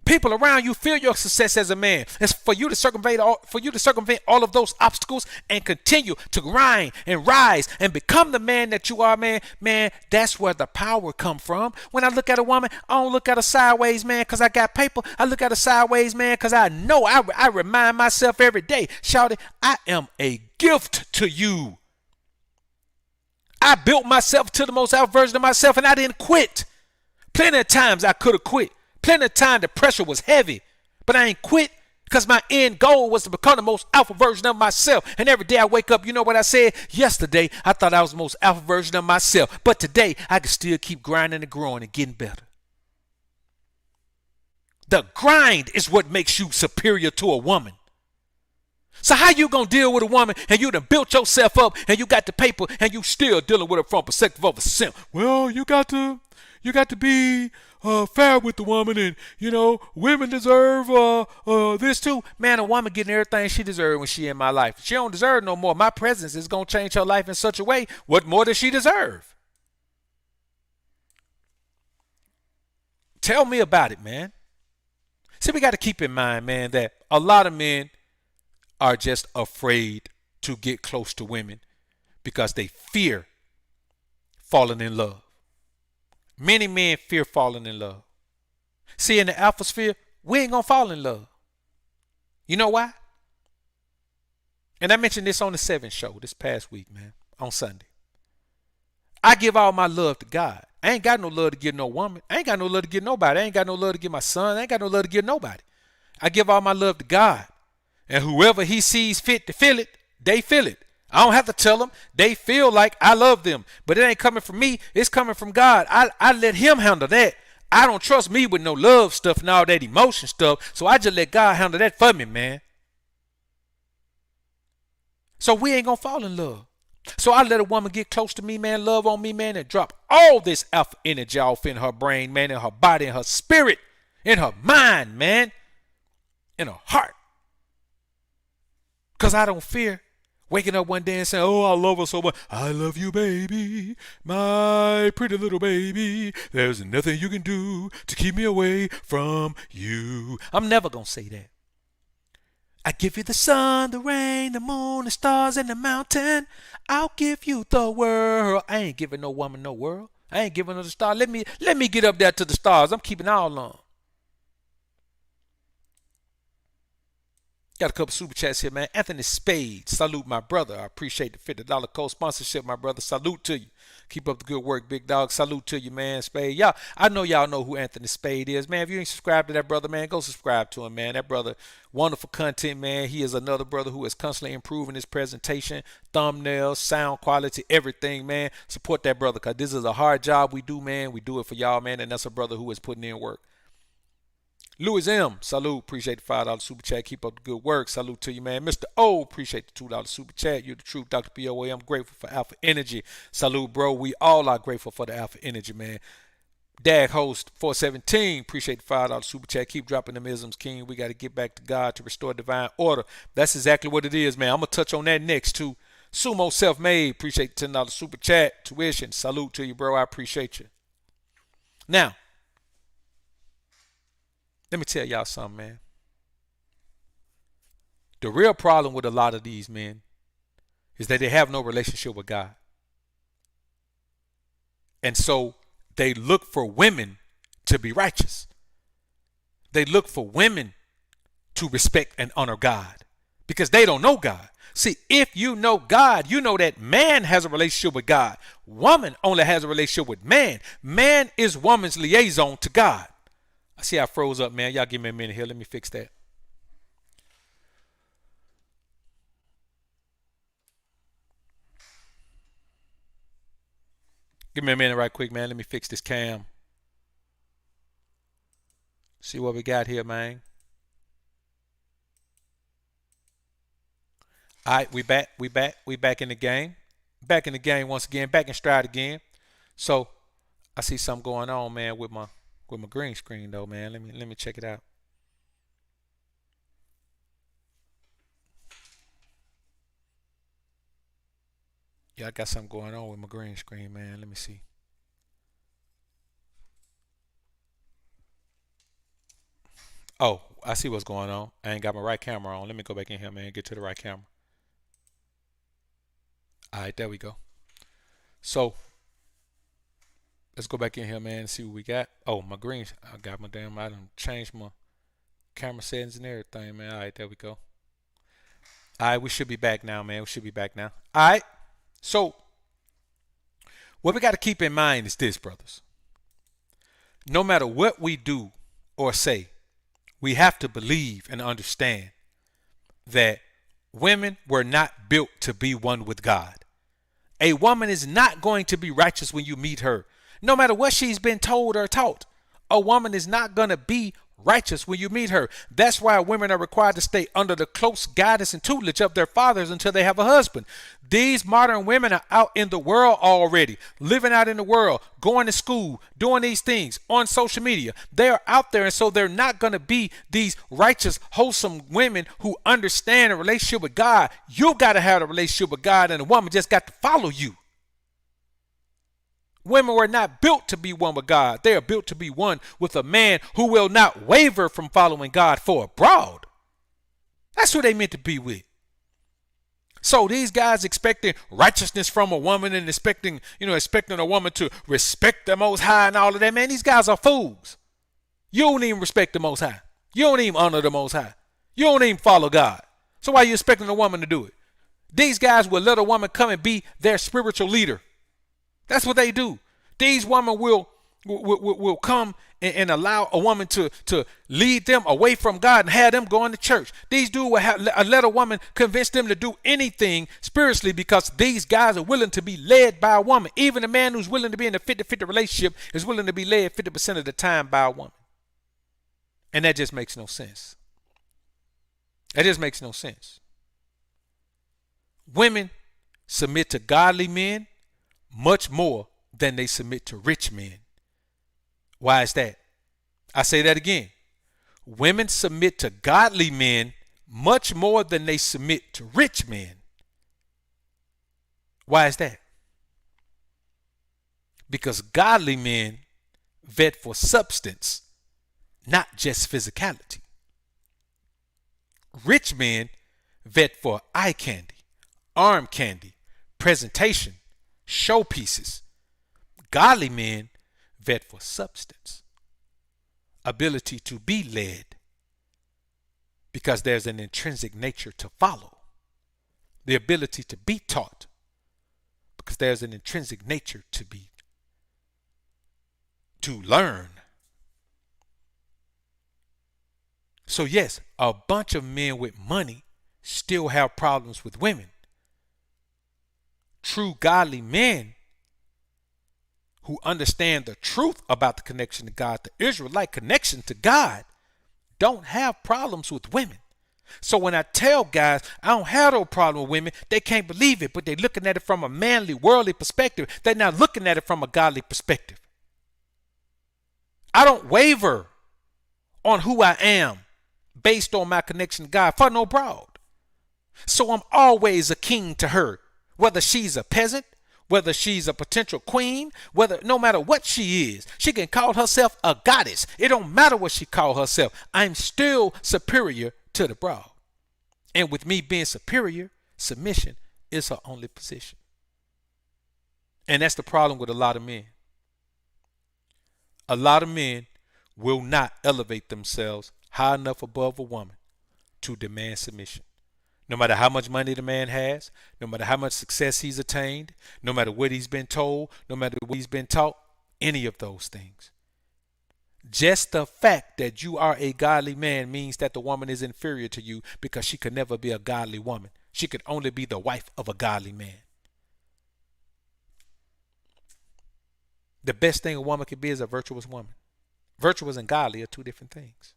People around you feel your success as a man. It's for you to circumvent all of those obstacles and continue to grind and rise and become the man that you are, man. Man, that's where the power come from. When I look at a woman, I don't look at her sideways, man, because I got paper. I look at her sideways, man, because I know I remind myself every day, shout it, I am a gift to you. I built myself to the most out version of myself and I didn't quit. Plenty of times I could have quit. Plenty of time the pressure was heavy, but I ain't quit because my end goal was to become the most alpha version of myself. And every day I wake up, you know what I said? Yesterday, I thought I was the most alpha version of myself. But today, I can still keep grinding and growing and getting better. The grind is what makes you superior to a woman. So how you going to deal with a woman and you done built yourself up and you got the paper and you still dealing with her from perspective of a simp? Well, you got to be fair with the woman, and you know women deserve this too. Man, a woman getting everything she deserves when she in my life. She don't deserve no more. My presence is gonna change her life in such a way. What more does she deserve? Tell me about it, man. See, we got to keep in mind, man, that a lot of men are just afraid to get close to women because they fear falling in love. Many men fear falling in love. See, in the alpha sphere, we ain't gonna fall in love. You know why? And I mentioned this on the 7 show this past week, man, on Sunday. I give all my love to God. I ain't got no love to give no woman. I ain't got no love to give nobody. I ain't got no love to give my son. I ain't got no love to give nobody. I give all my love to God. And whoever he sees fit to feel it, they feel it. I don't have to tell them. They feel like I love them. But it ain't coming from me. It's coming from God. I let him handle that. I don't trust me with no love stuff and all that emotion stuff. So I just let God handle that for me, man. So we ain't going to fall in love. So I let a woman get close to me, man, love on me, man, and drop all this alpha energy off in her brain, man, in her body, in her spirit, in her mind, man. in a heart. Because I don't fear waking up one day and saying, oh, I love her so much. I love you, baby, my pretty little baby. There's nothing you can do to keep me away from you. I'm never going to say that. I give you the sun, the rain, the moon, the stars, and the mountain. I'll give you the world. I ain't giving no woman no world. I ain't giving her the stars. Let me get up there to the stars. I'm keeping all on. Got a couple super chats here, man. Anthony Spade, salute my brother. I appreciate the $50 co-sponsorship, my brother. Salute to you. Keep up the good work, big dog. Salute to you, man. Spade. Y'all, I know y'all know who Anthony Spade is, man. If you ain't subscribed to that brother, man, go subscribe to him, man. That brother, wonderful content, man. He is another brother who is constantly improving his presentation, thumbnails, sound quality, everything, man. Support that brother, because this is a hard job we do, man. We do it for y'all, man, and that's a brother who is putting in work. Louis M, salute, appreciate the $5 super chat. Keep up the good work. Salute to you, man. Mr. O, appreciate the $2 super chat. You're the truth, Dr. POA. I'm grateful for Alpha Energy. Salute, bro. We all are grateful for the Alpha Energy, man. Dag Host 417, appreciate the $5 super chat. Keep dropping them isms, King. We got to get back to God to restore divine order. That's exactly what it is, man. I'm going to touch on that next, too. Sumo Self-Made, appreciate the $10 super chat. Tuition, salute to you, bro. I appreciate you. Now, let me tell y'all something, man. The real problem with a lot of these men is that they have no relationship with God. And so they look for women to be righteous. They look for women to respect and honor God because they don't know God. See, if you know God, you know that man has a relationship with God. Woman only has a relationship with man. Man is woman's liaison to God. I see I froze up, man. Y'all give me a minute here. Let me fix that. Give me a minute right quick, man. Let me fix this cam. See what we got here, man. All right, we back in the game. Back in the game once again. Back in stride again. So I see something going on, man, with my green screen though, man. Let me check it out. Yeah, I got something going on with my green screen, man. Let me see. Oh, I see what's going on. I ain't got my right camera on. Let me go back in here, man. Get to the right camera. All right, there we go. So let's go back in here, man, and see what we got. Oh, my green. I done changed my camera settings and everything, man. All right, there we go. All right, we should be back now, man. We should be back now. All right. So what we got to keep in mind is this, brothers. No matter what we do or say, we have to believe and understand that women were not built to be one with God. A woman is not going to be righteous when you meet her, no matter what she's been told or taught. A woman is not going to be righteous when you meet her. That's why women are required to stay under the close guidance and tutelage of their fathers until they have a husband. These modern women are out in the world already, living out in the world, going to school, doing these things on social media. They are out there, and so they're not going to be these righteous, wholesome women who understand a relationship with God. You got to have a relationship with God, and a woman just got to follow you. Women were not built to be one with God. They are built to be one with a man who will not waver from following God for a broad. That's who they meant to be with. So these guys expecting righteousness from a woman and expecting a woman to respect the Most High and all of that, man, these guys are fools. You don't even respect the Most High. You don't even honor the Most High. You don't even follow God. So why are you expecting a woman to do it? These guys will let a woman come and be their spiritual leader. That's what they do. These women will come and allow a woman to lead them away from God and have them going to church. These dudes will let a woman convince them to do anything spiritually because these guys are willing to be led by a woman. Even a man who's willing to be in a 50-50 relationship is willing to be led 50% of the time by a woman. And that just makes no sense. That just makes no sense. Women submit to godly men much more than they submit to rich men. Why is that? I say that again. Women submit to godly men much more than they submit to rich men. Why is that? Because godly men vet for substance, not just physicality. Rich men vet for eye candy, arm candy, presentation, showpieces. Godly men vet for substance, ability to be led, because there's an intrinsic nature to follow. The ability to be taught, because there's an intrinsic nature to learn. So yes, a bunch of men with money still have problems with women. True godly men who understand the truth about the connection to God, the Israelite connection to God, don't have problems with women. So when I tell guys I don't have no problem with women, they can't believe it, but they're looking at it from a manly, worldly perspective. They're not looking at it from a godly perspective. I don't waver on who I am based on my connection to God for no broad. So I'm always a king to her, whether she's a peasant, whether she's a potential queen, no matter what she is. She can call herself a goddess. It don't matter what she call herself. I'm still superior to the broad. And with me being superior, submission is her only position. And that's the problem with a lot of men. A lot of men will not elevate themselves high enough above a woman to demand submission. No matter how much money the man has, no matter how much success he's attained, no matter what he's been told, no matter what he's been taught, any of those things. Just the fact that you are a godly man means that the woman is inferior to you, because she could never be a godly woman. She could only be the wife of a godly man. The best thing a woman could be is a virtuous woman. Virtuous and godly are two different things.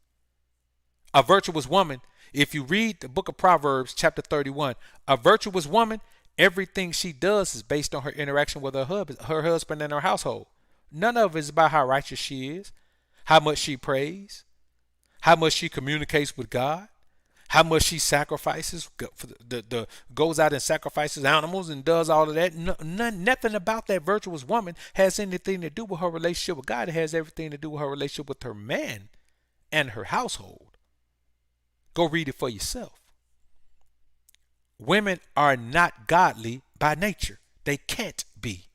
A virtuous woman, if you read the book of Proverbs, chapter 31, a virtuous woman, everything she does is based on her interaction with her husband and her household. None of it is about how righteous she is, how much she prays, how much she communicates with God, how much she sacrifices, goes out and sacrifices animals and does all of that. Nothing about that virtuous woman has anything to do with her relationship with God. It has everything to do with her relationship with her man and her household. Go read it for yourself. Women are not godly by nature. They can't be.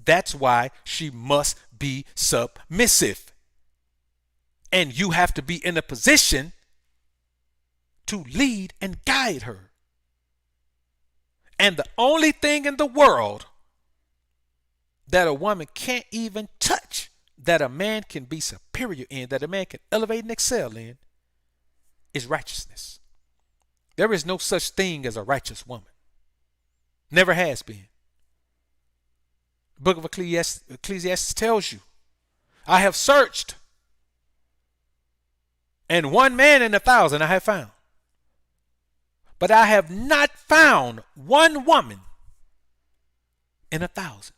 That's why she must be submissive. And you have to be in a position to lead and guide her. And the only thing in the world that a woman can't even touch, that a man can be superior in, that a man can elevate and excel in, is righteousness. There is no such thing as a righteous woman. Never has been. The book of Ecclesiastes tells you, I have searched, and one man in 1,000 I have found. But I have not found one woman in 1,000.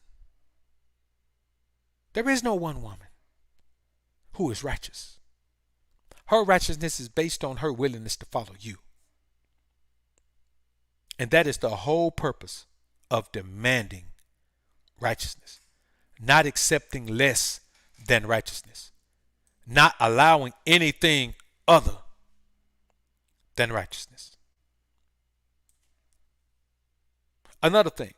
There is no one woman who is righteous. Her righteousness is based on her willingness to follow you. And that is the whole purpose of demanding righteousness. Not accepting less than righteousness. Not allowing anything other than righteousness. Another thing,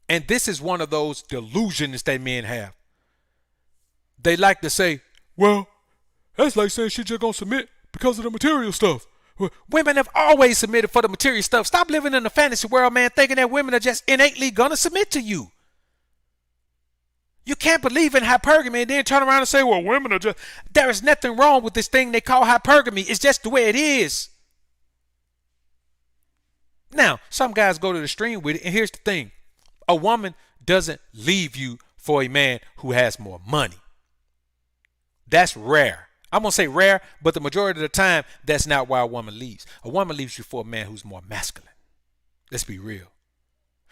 and this is one of those delusions that men have. They like to say, well, that's like saying she's just going to submit because of the material stuff. Well, women have always submitted for the material stuff. Stop living in the fantasy world, man, thinking that women are just innately going to submit to you. You can't believe in hypergamy and then turn around and say, well, women are just... There is nothing wrong with this thing they call hypergamy. It's just the way it is. Now, some guys go to the extreme with it, and here's the thing. A woman doesn't leave you for a man who has more money. That's rare. I'm going to say rare, but the majority of the time, that's not why a woman leaves. A woman leaves you for a man who's more masculine. Let's be real.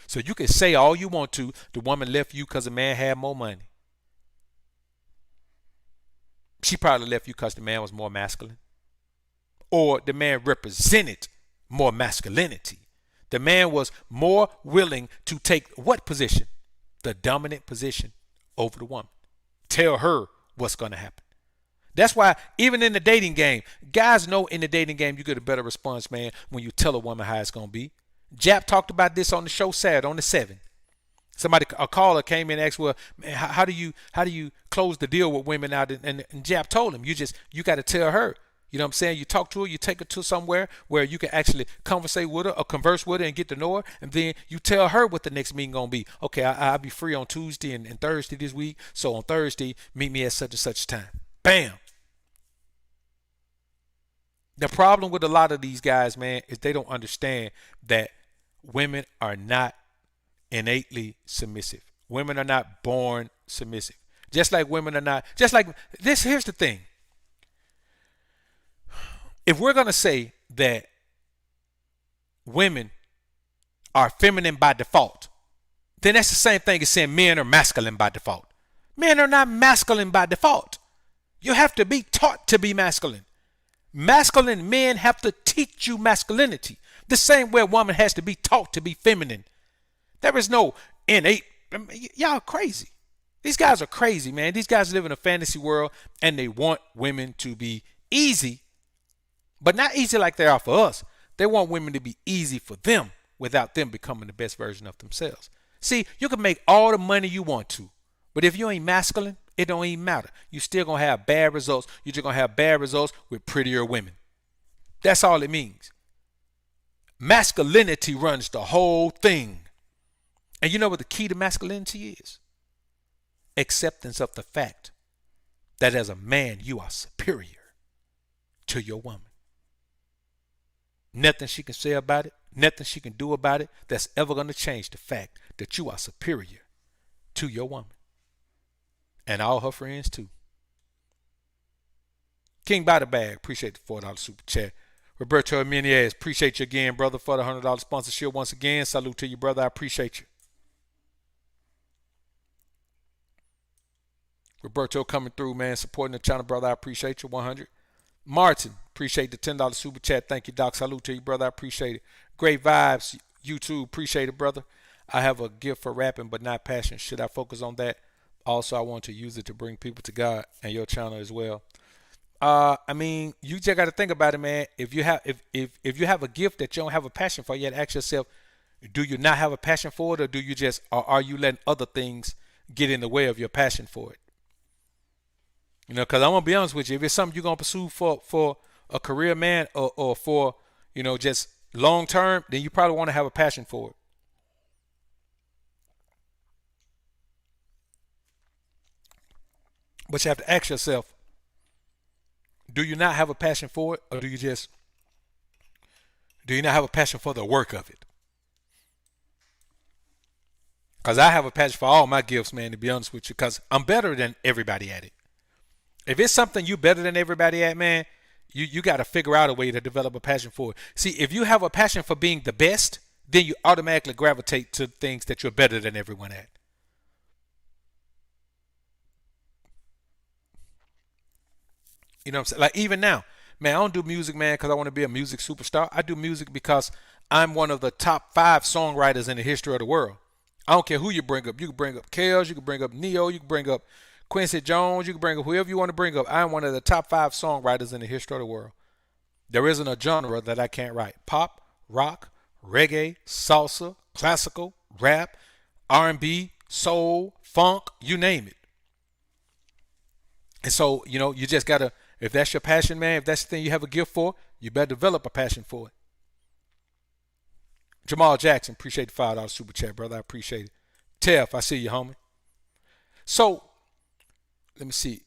So you can say all you want to, the woman left you because a man had more money. She probably left you because the man was more masculine, or the man represented more masculinity. The man was more willing to take what position? The dominant position over the woman. Tell her what's going to happen. That's why even in the dating game, guys know in the dating game you get a better response, man, when you tell a woman how it's going to be. Jap talked about this on the show Saturday on the 7. A caller came in and asked, well, man, how do you close the deal with women out? And Jap told him, you got to tell her. You know what I'm saying? You talk to her, you take her to somewhere where you can actually conversate with her or converse with her and get to know her. And then you tell her what the next meeting going to be. Okay, I'll be free on Tuesday and Thursday this week. So on Thursday, meet me at such and such time. Bam. The problem with a lot of these guys, man, is they don't understand that women are not innately submissive. Women are not born submissive. Just like women are not, just like this, here's the thing. If we're going to say that women are feminine by default, then that's the same thing as saying men are masculine by default. Men are not masculine by default. You have to be taught to be masculine. Masculine men have to teach you masculinity. The same way a woman has to be taught to be feminine. There is no innate. Y'all crazy. These guys are crazy, man. These guys live in a fantasy world and they want women to be easy, but not easy like they are for us. They want women to be easy for them without them becoming the best version of themselves. See, you can make all the money you want to, but if you ain't masculine, it don't even matter. You still gonna have bad results. You're just gonna have bad results with prettier women. That's all it means. Masculinity runs the whole thing. And you know what the key to masculinity is? Acceptance of the fact that as a man, you are superior to your woman. Nothing she can say about it, nothing she can do about it that's ever going to change the fact that you are superior to your woman. And all her friends too. King by the bag, appreciate the $4 super chat. Roberto Menez, appreciate you again, brother, for the $100 sponsorship once again. Salute to you, brother. I appreciate you. Roberto coming through, man, supporting the channel, brother. I appreciate you. 100. Martin, appreciate the $10 super chat. Thank you, Doc. Salute to you, brother. I appreciate it. Great vibes, YouTube. Appreciate it, brother. I have a gift for rapping, but not passion. Should I focus on that? Also, I want to use it to bring people to God and your channel as well. I mean, you just got to think about it, man. If you have if you have a gift that you don't have a passion for, you have to ask yourself, do you not have a passion for it, or are you letting other things get in the way of your passion for it? You know, because I'm gonna be honest with you, if it's something you're gonna pursue for a career, man, or for, you know, just long term, then you probably want to have a passion for it. But you have to ask yourself, do you not have a passion for it, or do you not have a passion for the work of it? Because I have a passion for all my gifts, man, to be honest with you, because I'm better than everybody at it. If it's something you better than everybody at, man, you got to figure out a way to develop a passion for it. See, if you have a passion for being the best, then you automatically gravitate to things that you're better than everyone at. You know what I'm saying? Like even now, man, I don't do music, man, because I want to be a music superstar. I do music because I'm one of the top 5 songwriters in the history of the world. I don't care who you bring up. You can bring up Kels, you can bring up Neo, you can bring up Quincy Jones, you can bring up whoever you want to bring up. I'm one of the top 5 songwriters in the history of the world. There isn't a genre that I can't write. Pop, rock, reggae, salsa, classical, rap, R&B, soul, funk, you name it. And so, you know, you just got to, if that's your passion, man, if that's the thing you have a gift for, you better develop a passion for it. Jamal Jackson, appreciate the $5 super chat, brother. I appreciate it. Teff, I see you, homie. So, let me see.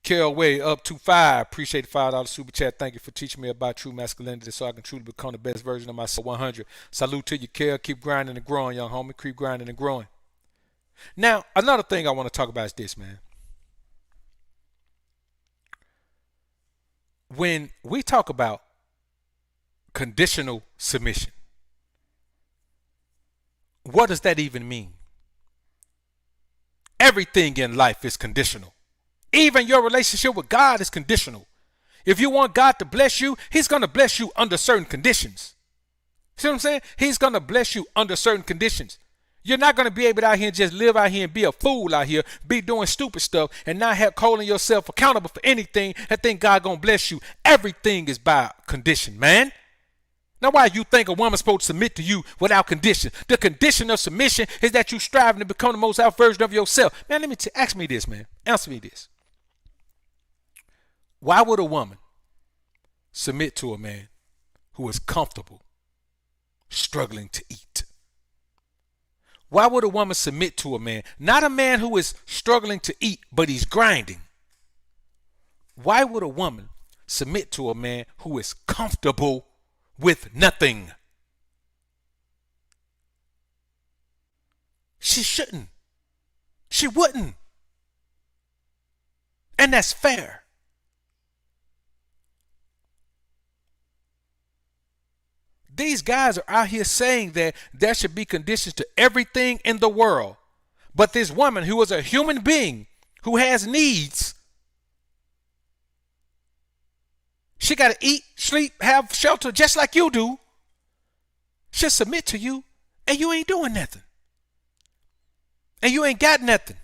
Kel Way up to 5. Appreciate the $5 super chat. Thank you for teaching me about true masculinity so I can truly become the best version of myself. 100. Salute to you, Kel. Keep grinding and growing, young homie. Keep grinding and growing. Now, another thing I want to talk about is this, man. When we talk about conditional submission, what does that even mean? Everything in life is conditional. Even your relationship with God is conditional. If you want God to bless you, he's going to bless you under certain conditions. See what I'm saying? He's going to bless you under certain conditions. You're not going to be able to out here and just live out here and be a fool out here, be doing stupid stuff and not have holding yourself accountable for anything and think God going to bless you. Everything is by condition, man. Now, why you think a woman's supposed to submit to you without condition? The condition of submission is that you striving to become the most out version of yourself. Man, ask me this, man. Answer me this. Why would a woman submit to a man who is comfortable struggling to eat? Why would a woman submit to a man, not a man who is struggling to eat, but he's grinding? Why would a woman submit to a man who is comfortable with nothing? She shouldn't. She wouldn't. And that's fair. These guys are out here saying that there should be conditions to everything in the world. But this woman who is a human being who has needs, she got to eat, sleep, have shelter just like you do. She'll submit to you and you ain't doing nothing. And you ain't got nothing.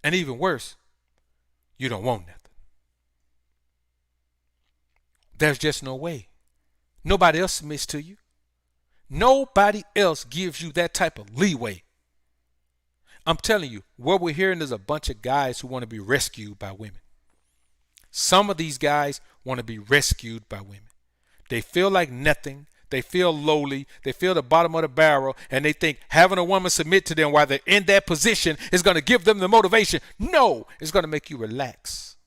And even worse, you don't want nothing. There's just no way. Nobody else submits to you. Nobody else gives you that type of leeway. I'm telling you, what we're hearing is a bunch of guys who want to be rescued by women. Some of these guys want to be rescued by women. They feel like nothing. They feel lowly. They feel the bottom of the barrel. And they think having a woman submit to them while they're in that position is going to give them the motivation. No, it's going to make you relax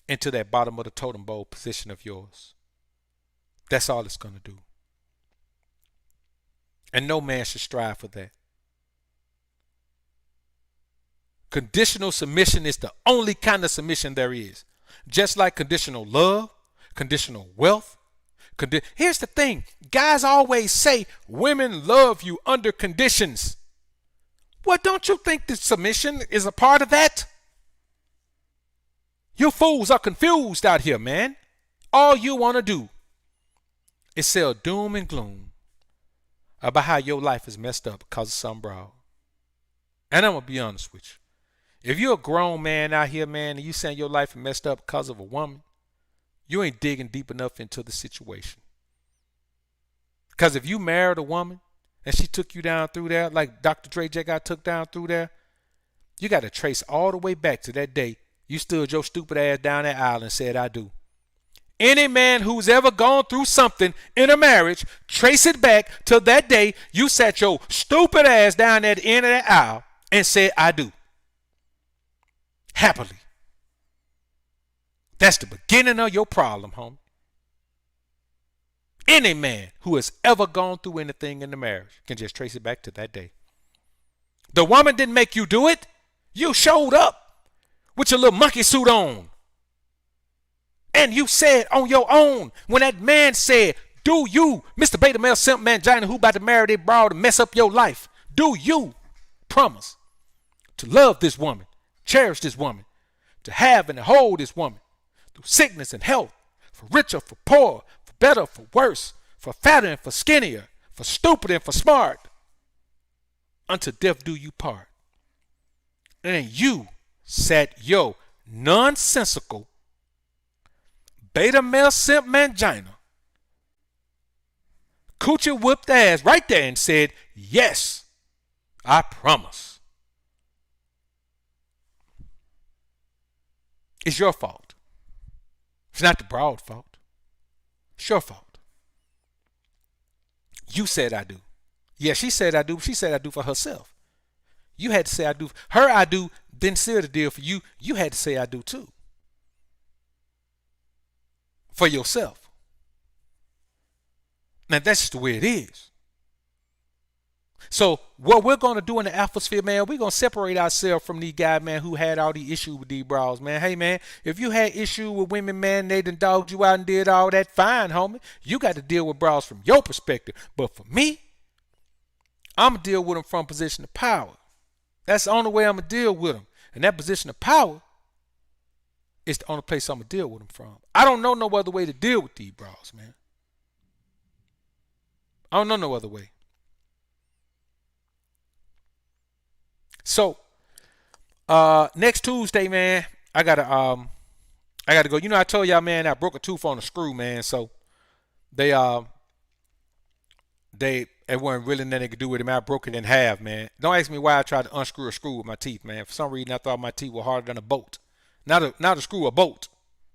into that bottom of the totem pole position of yours. That's all it's going to do. And no man should strive for that. Conditional submission is the only kind of submission there is. Just like conditional love, conditional wealth. Here's the thing. Guys always say women love you under conditions. Well, don't you think that submission is a part of that? You fools are confused out here, man. All you want to do is sell doom and gloom about how your life is messed up because of some broad. And I'm going to be honest with you. If you're a grown man out here, man, and you saying your life is messed up because of a woman, you ain't digging deep enough into the situation. Because if you married a woman and she took you down through there, like Dr. Dre just got took down through there, you got to trace all the way back to that day you stood your stupid ass down that aisle and said, I do. Any man who's ever gone through something in a marriage, trace it back to that day you sat your stupid ass down at the end of that aisle and said, I do. Happily. That's the beginning of your problem, homie. Any man who has ever gone through anything in the marriage can just trace it back to that day. The woman didn't make you do it. You showed up with your little monkey suit on. And you said on your own, when that man said, do you, Mr. Beta Male Simp Mangina, who about to marry their broad and mess up your life, do you promise to love this woman, cherish this woman, to have and to hold this woman through sickness and health, for richer, for poor, for better, for worse, for fatter and for skinnier, for stupid and for smart, until death do you part. And you sat your nonsensical Beta Male Simp Mangina coochie whipped ass right there and said, yes, I promise. It's your fault. It's not the broad fault. It's your fault. You said I do. Yeah, she said I do, but she said I do for herself. You had to say I do. Her I do didn't seal the deal for you. You had to say I do too. For yourself. Now that's just the way it is. So what we're going to do in the atmosphere, man, we're going to separate ourselves from these guys, man, who had all the issues with these bras, man. Hey, man, if you had issue with women, man, they done dogged you out and did all that, fine, homie. You got to deal with bras from your perspective. But for me, I'm going to deal with them from a position of power. That's the only way I'm going to deal with them. And that position of power it's the only place I'm gonna deal with them from. I don't know no other way to deal with these bras, man. I don't know no other way. So next Tuesday, man, I gotta go. You know, I told y'all, man, I broke a tooth on a screw, man. So they it wasn't really nothing they could do with it, man. I broke it in half, man. Don't ask me why I tried to unscrew a screw with my teeth, man. For some reason I thought my teeth were harder than a bolt. Not a screw, a bolt.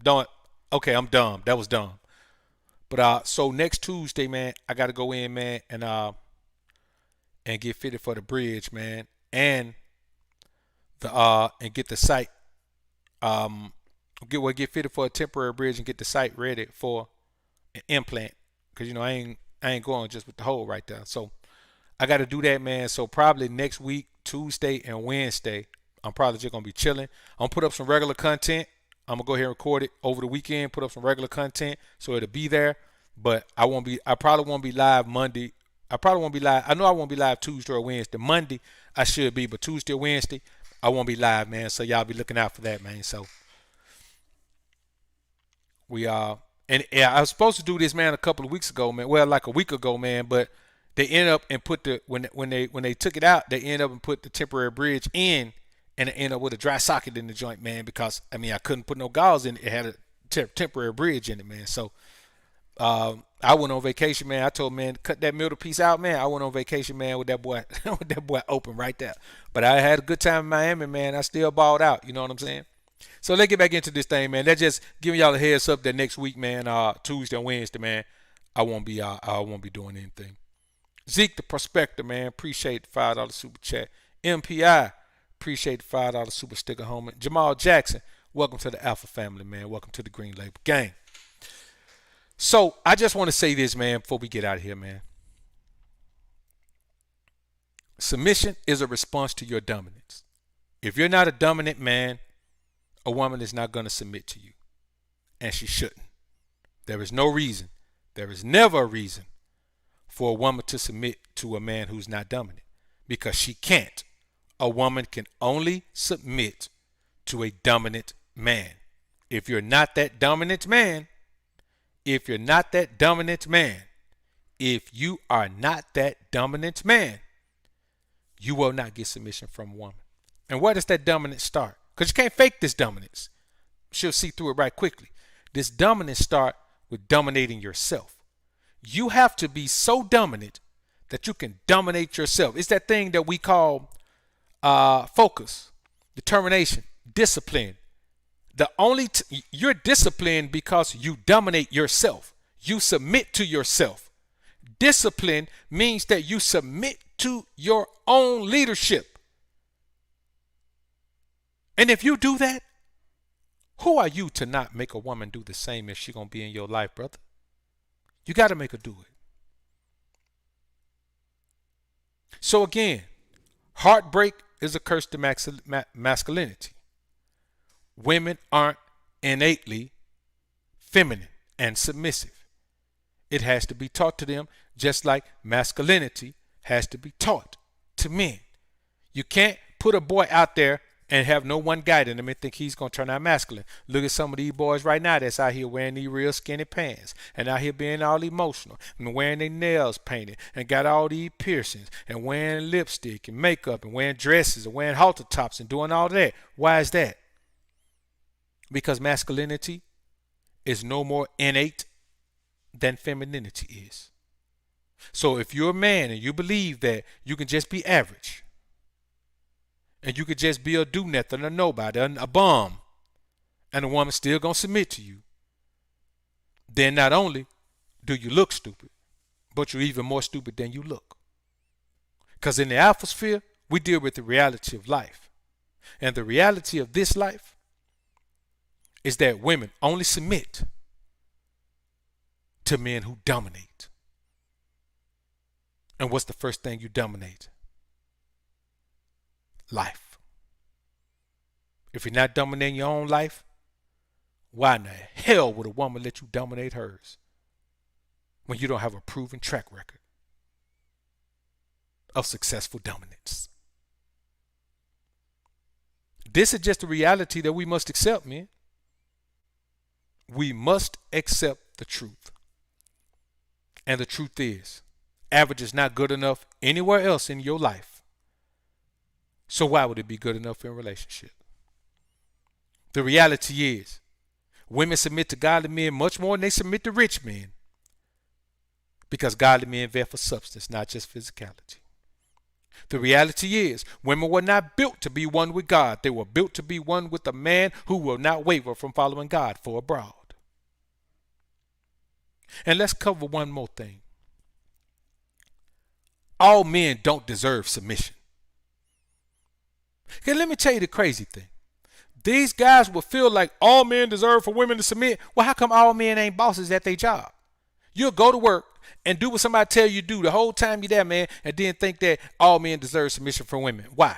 Don't okay, I'm dumb. That was dumb. But so next Tuesday, man, I gotta go in, man, and get fitted for the bridge, man. And get the site get fitted for a temporary bridge and get the site ready for an implant. Cause you know I ain't going just with the hole right there. So I got to do that, man. So probably next week, Tuesday and Wednesday, I'm probably just gonna be chilling. I'm gonna put up some regular content. I'm gonna go ahead and record it over the weekend. Put up some regular content so it'll be there. But I probably won't be live Monday. I probably won't be live. I know I won't be live Tuesday or Wednesday. Monday I should be, but Tuesday or Wednesday I won't be live, man. So y'all be looking out for that, man. So we and yeah, I was supposed to do this, man, a couple of weeks ago, man. Well, like a week ago, man, but they end up and put the when they took it out, they end up and put the temporary bridge in, and it ended up with a dry socket in the joint, man. Because I mean, I couldn't put no gauze in it. It had a temporary bridge in it, man. So I went on vacation, man. I told man cut that middle piece out, man. I went on vacation, man, with that boy with that boy open right there. But I had a good time in Miami, man. I still balled out. You know what I'm saying? So let's get back into this thing, man. That's just giving y'all a heads up that next week, man, Tuesday and Wednesday, man, I won't be doing anything. Zeke the Prospector, man, appreciate the $5 super chat. MPI, appreciate the $5 super sticker, homie. Jamal Jackson, welcome to the Alpha family, man. Welcome to the Green Label gang. So I just want to say this, man, before we get out of here, man. Submission is a response to your dominance. If you're not a dominant man, a woman is not going to submit to you, and she shouldn't. There is no reason, there is never a reason for a woman to submit to a man who's not dominant, because she can't. A woman can only submit to a dominant man. If you're not that dominant man, if you are not that dominant man, you will not get submission from a woman. And where does that dominance start? Because you can't fake this dominance. She'll see through it right quickly. This dominance start with dominating yourself. You have to be so dominant that you can dominate yourself. It's that thing that we call focus, determination, discipline. You're disciplined because you dominate yourself. You submit to yourself. Discipline means that you submit to your own leadership. And if you do that, who are you to not make a woman do the same if she's going to be in your life, brother? You got to make her do it. So again, heartbreak is a curse to masculinity. Women aren't innately feminine and submissive. It has to be taught to them, just like masculinity has to be taught to men. You can't put a boy out there and have no one guiding him and think he's going to turn out masculine. Look at some of these boys right now that's out here wearing these real skinny pants and out here being all emotional and wearing their nails painted and got all these piercings and wearing lipstick and makeup and wearing dresses and wearing halter tops and doing all that. Why is that? Because masculinity is no more innate than femininity is. So if you're a man and you believe that you can just be average, and you could just be a do-nothing, a nobody, a bum, and a woman still gonna submit to you, then not only do you look stupid, but you're even more stupid than you look. Because in the alpha sphere, we deal with the reality of life. And the reality of this life is that women only submit to men who dominate. And what's the first thing you dominate? Life. If you're not dominating your own life, why in the hell would a woman let you dominate hers when you don't have a proven track record of successful dominance? This is just a reality that we must accept, man. We must accept the truth. And the truth is, average is not good enough anywhere else in your life. So why would it be good enough in a relationship? The reality is, women submit to godly men much more than they submit to rich men. Because godly men vet for substance, not just physicality. The reality is, women were not built to be one with God. They were built to be one with a man who will not waver from following God for a broad. And let's cover one more thing. All men don't deserve submission. Okay, let me tell you the crazy thing. These guys will feel like all men deserve for women to submit. Well, how come all men ain't bosses at their job? You'll go to work and do what somebody tell you to do the whole time you're there, man, and then think that all men deserve submission from women. Why?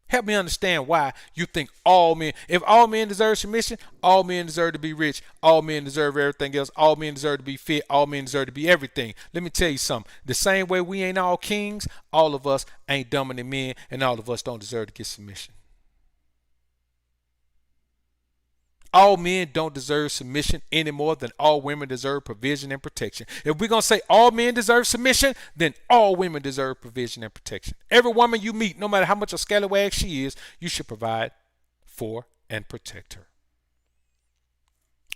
Help me understand why you think all men, if all men deserve submission, all men deserve to be rich, all men deserve everything else, all men deserve to be fit, all men deserve to be everything. Let me tell you something. The same way we ain't all kings, all of us ain't dominant men, and all of us don't deserve to get submission. All men don't deserve submission any more than all women deserve provision and protection. If we're going to say all men deserve submission, then all women deserve provision and protection. Every woman you meet, no matter how much a scallywag she is, you should provide for and protect her.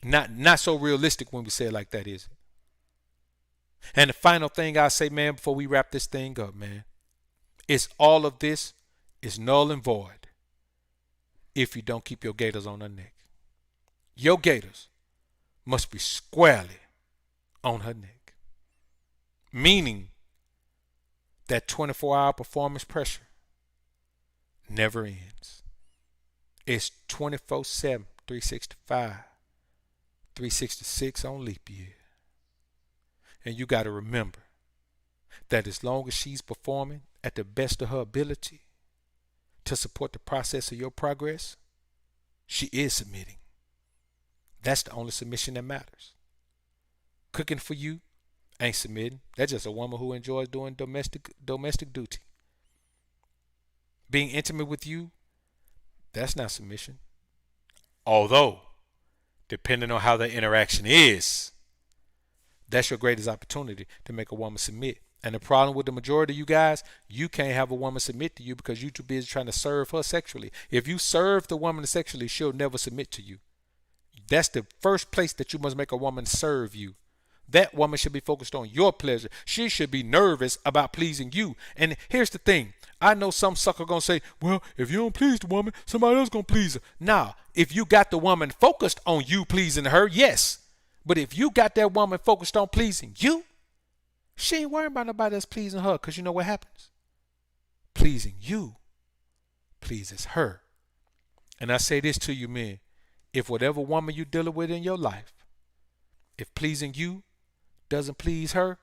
Not so realistic when we say it like that, is it? And the final thing I say, man, before we wrap this thing up, man, is all of this is null and void if you don't keep your gaiters on her neck. Your gaiters must be squarely on her neck. Meaning that 24-hour performance pressure never ends. It's 24/7, 365, 366 on leap year. And you got to remember that as long as she's performing at the best of her ability to support the process of your progress, she is submitting. That's the only submission that matters. Cooking for you ain't submitting. That's just a woman who enjoys doing domestic duty. Being intimate with you, that's not submission. Although, depending on how the interaction is, that's your greatest opportunity to make a woman submit. And the problem with the majority of you guys, you can't have a woman submit to you because you're too busy trying to serve her sexually. If you serve the woman sexually, she'll never submit to you. That's the first place that you must make a woman serve you. That woman should be focused on your pleasure. She should be nervous about pleasing you. And here's the thing. I know some sucker gonna say, well, if you don't please the woman, somebody else gonna please her. Nah, if you got the woman focused on you pleasing her, yes. But if you got that woman focused on pleasing you, she ain't worrying about nobody else pleasing her, because you know what happens? Pleasing you pleases her. And I say this to you, men. If whatever woman you're dealing with in your life, if pleasing you doesn't please her,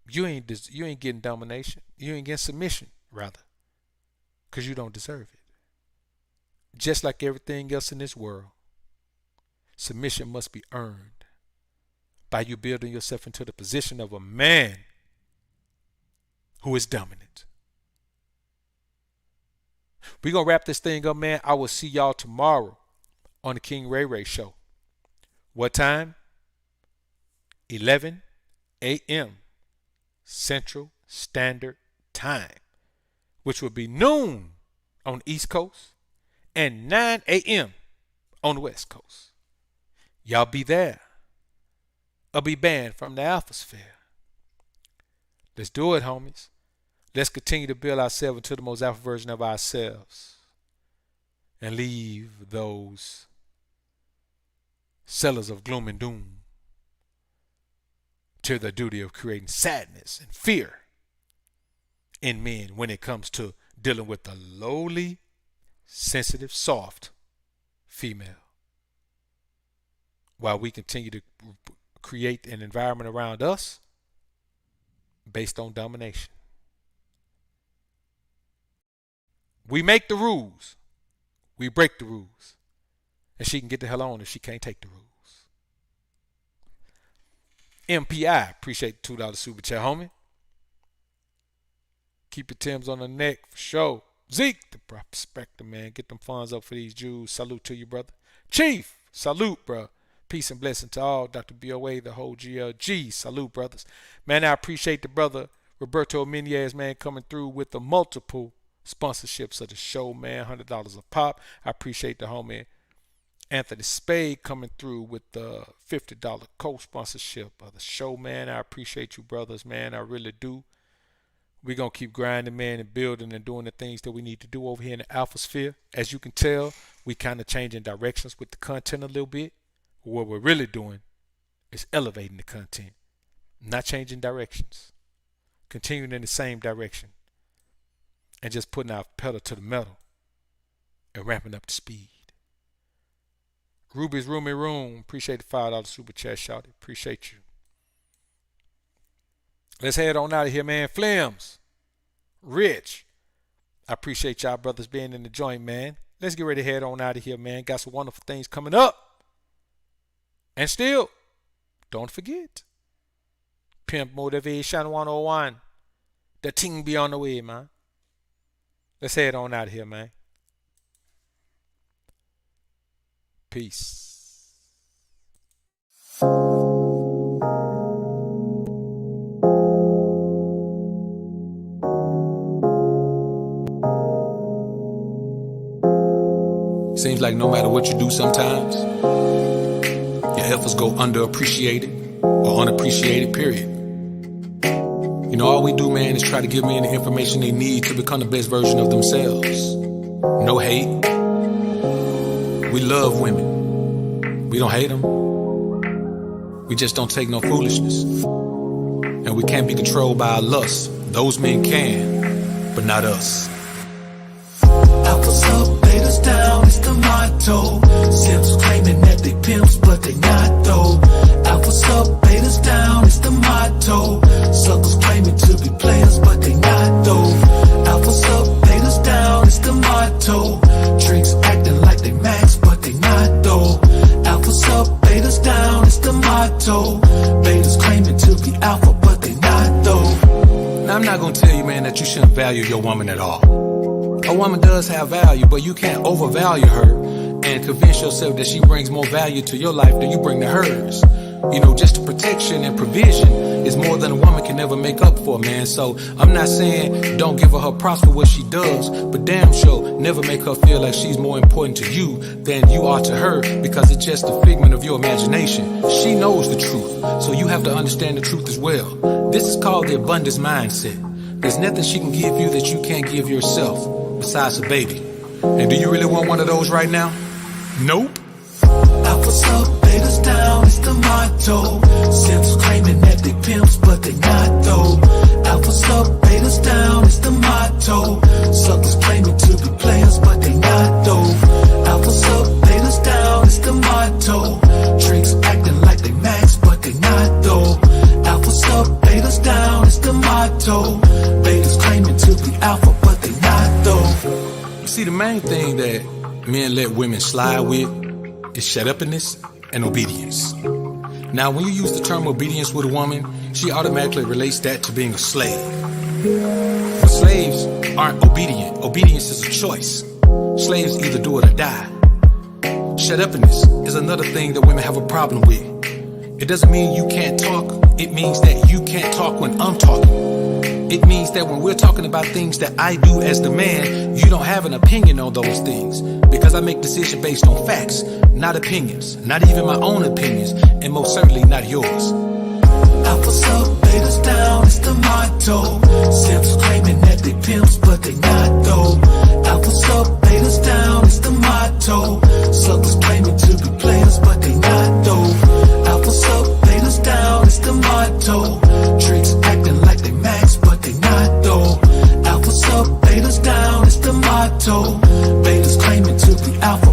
you ain't getting domination. You ain't getting submission, rather, because you don't deserve it. Just like everything else in this world, submission must be earned by you building yourself into the position of a man who is dominant. We're going to wrap this thing up, man. I will see y'all tomorrow on the King Ray Ray Show. What time? 11 a.m. Central Standard Time, which will be noon on the East Coast and 9 a.m. on the West Coast. Y'all be there or be banned from the Alphasphere. Let's do it, homies. Let's continue to build ourselves into the most alpha version of ourselves and leave those sellers of gloom and doom to the duty of creating sadness and fear in men when it comes to dealing with the lowly, sensitive, soft female. While we continue to create an environment around us based on domination. We make the rules. We break the rules. And she can get the hell on if she can't take the rules. MPI, appreciate the $2 super chat, homie. Keep your Timbs on the neck for sure. Zeke, the prospector, man. Get them funds up for these Jews. Salute to you, brother. Chief, salute, bro. Peace and blessing to all. Dr. BOA, the whole GLG. Salute, brothers. Man, I appreciate the brother Roberto Menez, man, coming through with the multiple sponsorships of the show, man. $100 a pop. I appreciate the homie Anthony Spade coming through with the $50 co-sponsorship of the show, man. I appreciate you, brothers, man. I really do. We're going to keep grinding, man, and building and doing the things that we need to do over here in the Alpha Sphere. As you can tell, we kind of changing directions with the content a little bit. What we're really doing is elevating the content, not changing directions, continuing in the same direction, and just putting our pedal to the metal and ramping up the speed. Ruby's Roomy Room, appreciate the $5 super chat, shouty. Appreciate you. Let's head on out of here, man. Flims, Rich, I appreciate y'all brothers being in the joint, man. Let's get ready to head on out of here, man. Got some wonderful things coming up. And still, don't forget, Pimp Motivation 101. The ting be on the way, man. Let's head on out of here, man. Peace. Seems like no matter what you do sometimes, your efforts go underappreciated or unappreciated, period. You know, all we do, man, is try to give men the information they need to become the best version of themselves. No hate. We love women. We don't hate them. We just don't take no foolishness. And we can't be controlled by our lust. Those men can, but not us. Alphas up, betas down, it's the motto. Simps claiming that they pimps, but they not though. Alphas up, betas down, it's the motto. Suckers claiming to be players, but they not though. Alphas up, betas down, it's the motto. Tricks acting like they max, but they not though. Alphas up, betas down, it's the motto. Betas claiming to be alpha, but they not though. Now, I'm not gonna tell you, man, that you shouldn't value your woman at all. A woman does have value, but you can't overvalue her and convince yourself that she brings more value to your life than you bring to hers. You know, just the protection and provision is more than a woman can ever make up for, man. So I'm not saying don't give her props for what she does, but damn sure never make her feel like she's more important to you than you are to her, because it's just a figment of your imagination. She knows the truth, so you have to understand the truth as well. This is called the abundance mindset. There's nothing she can give you that you can't give yourself, besides a baby. And do you really want one of those right now? Nope. Alphas up, betas down, it's the motto. Simps claiming that they pimps, but they not though. Alphas up, betas down, it's the motto. Suckers claiming to be players, but they not though. Alphas up, betas down, it's the motto. Tricks acting like they max, but they not though. Alphas up, betas down, it's the motto. Betas claiming to be alpha, but they not though. You see, the main thing that men let women slide with is shut-uppiness and obedience. Now, when you use the term obedience with a woman, she automatically relates that to being a slave. But slaves aren't obedient. Obedience is a choice. Slaves either do it or die. Shut-uppiness is another thing that women have a problem with. It doesn't mean you can't talk. It means that you can't talk when I'm talking. It means that when we're talking about things that I do as the man, you don't have an opinion on those things, because I make decisions based on facts, not opinions, not even my own opinions, and most certainly not yours. Alphas up, betas down, it's the motto. Simps claiming that they pimps, but they not though. Alphas up, betas down, it's the motto. Suckers claiming to be players, but they not though. Alphas up, betas down, it's the motto. Tricks acting like they max, but they not though. Alphas up, betas down, it's the motto. Betas claiming to be alpha,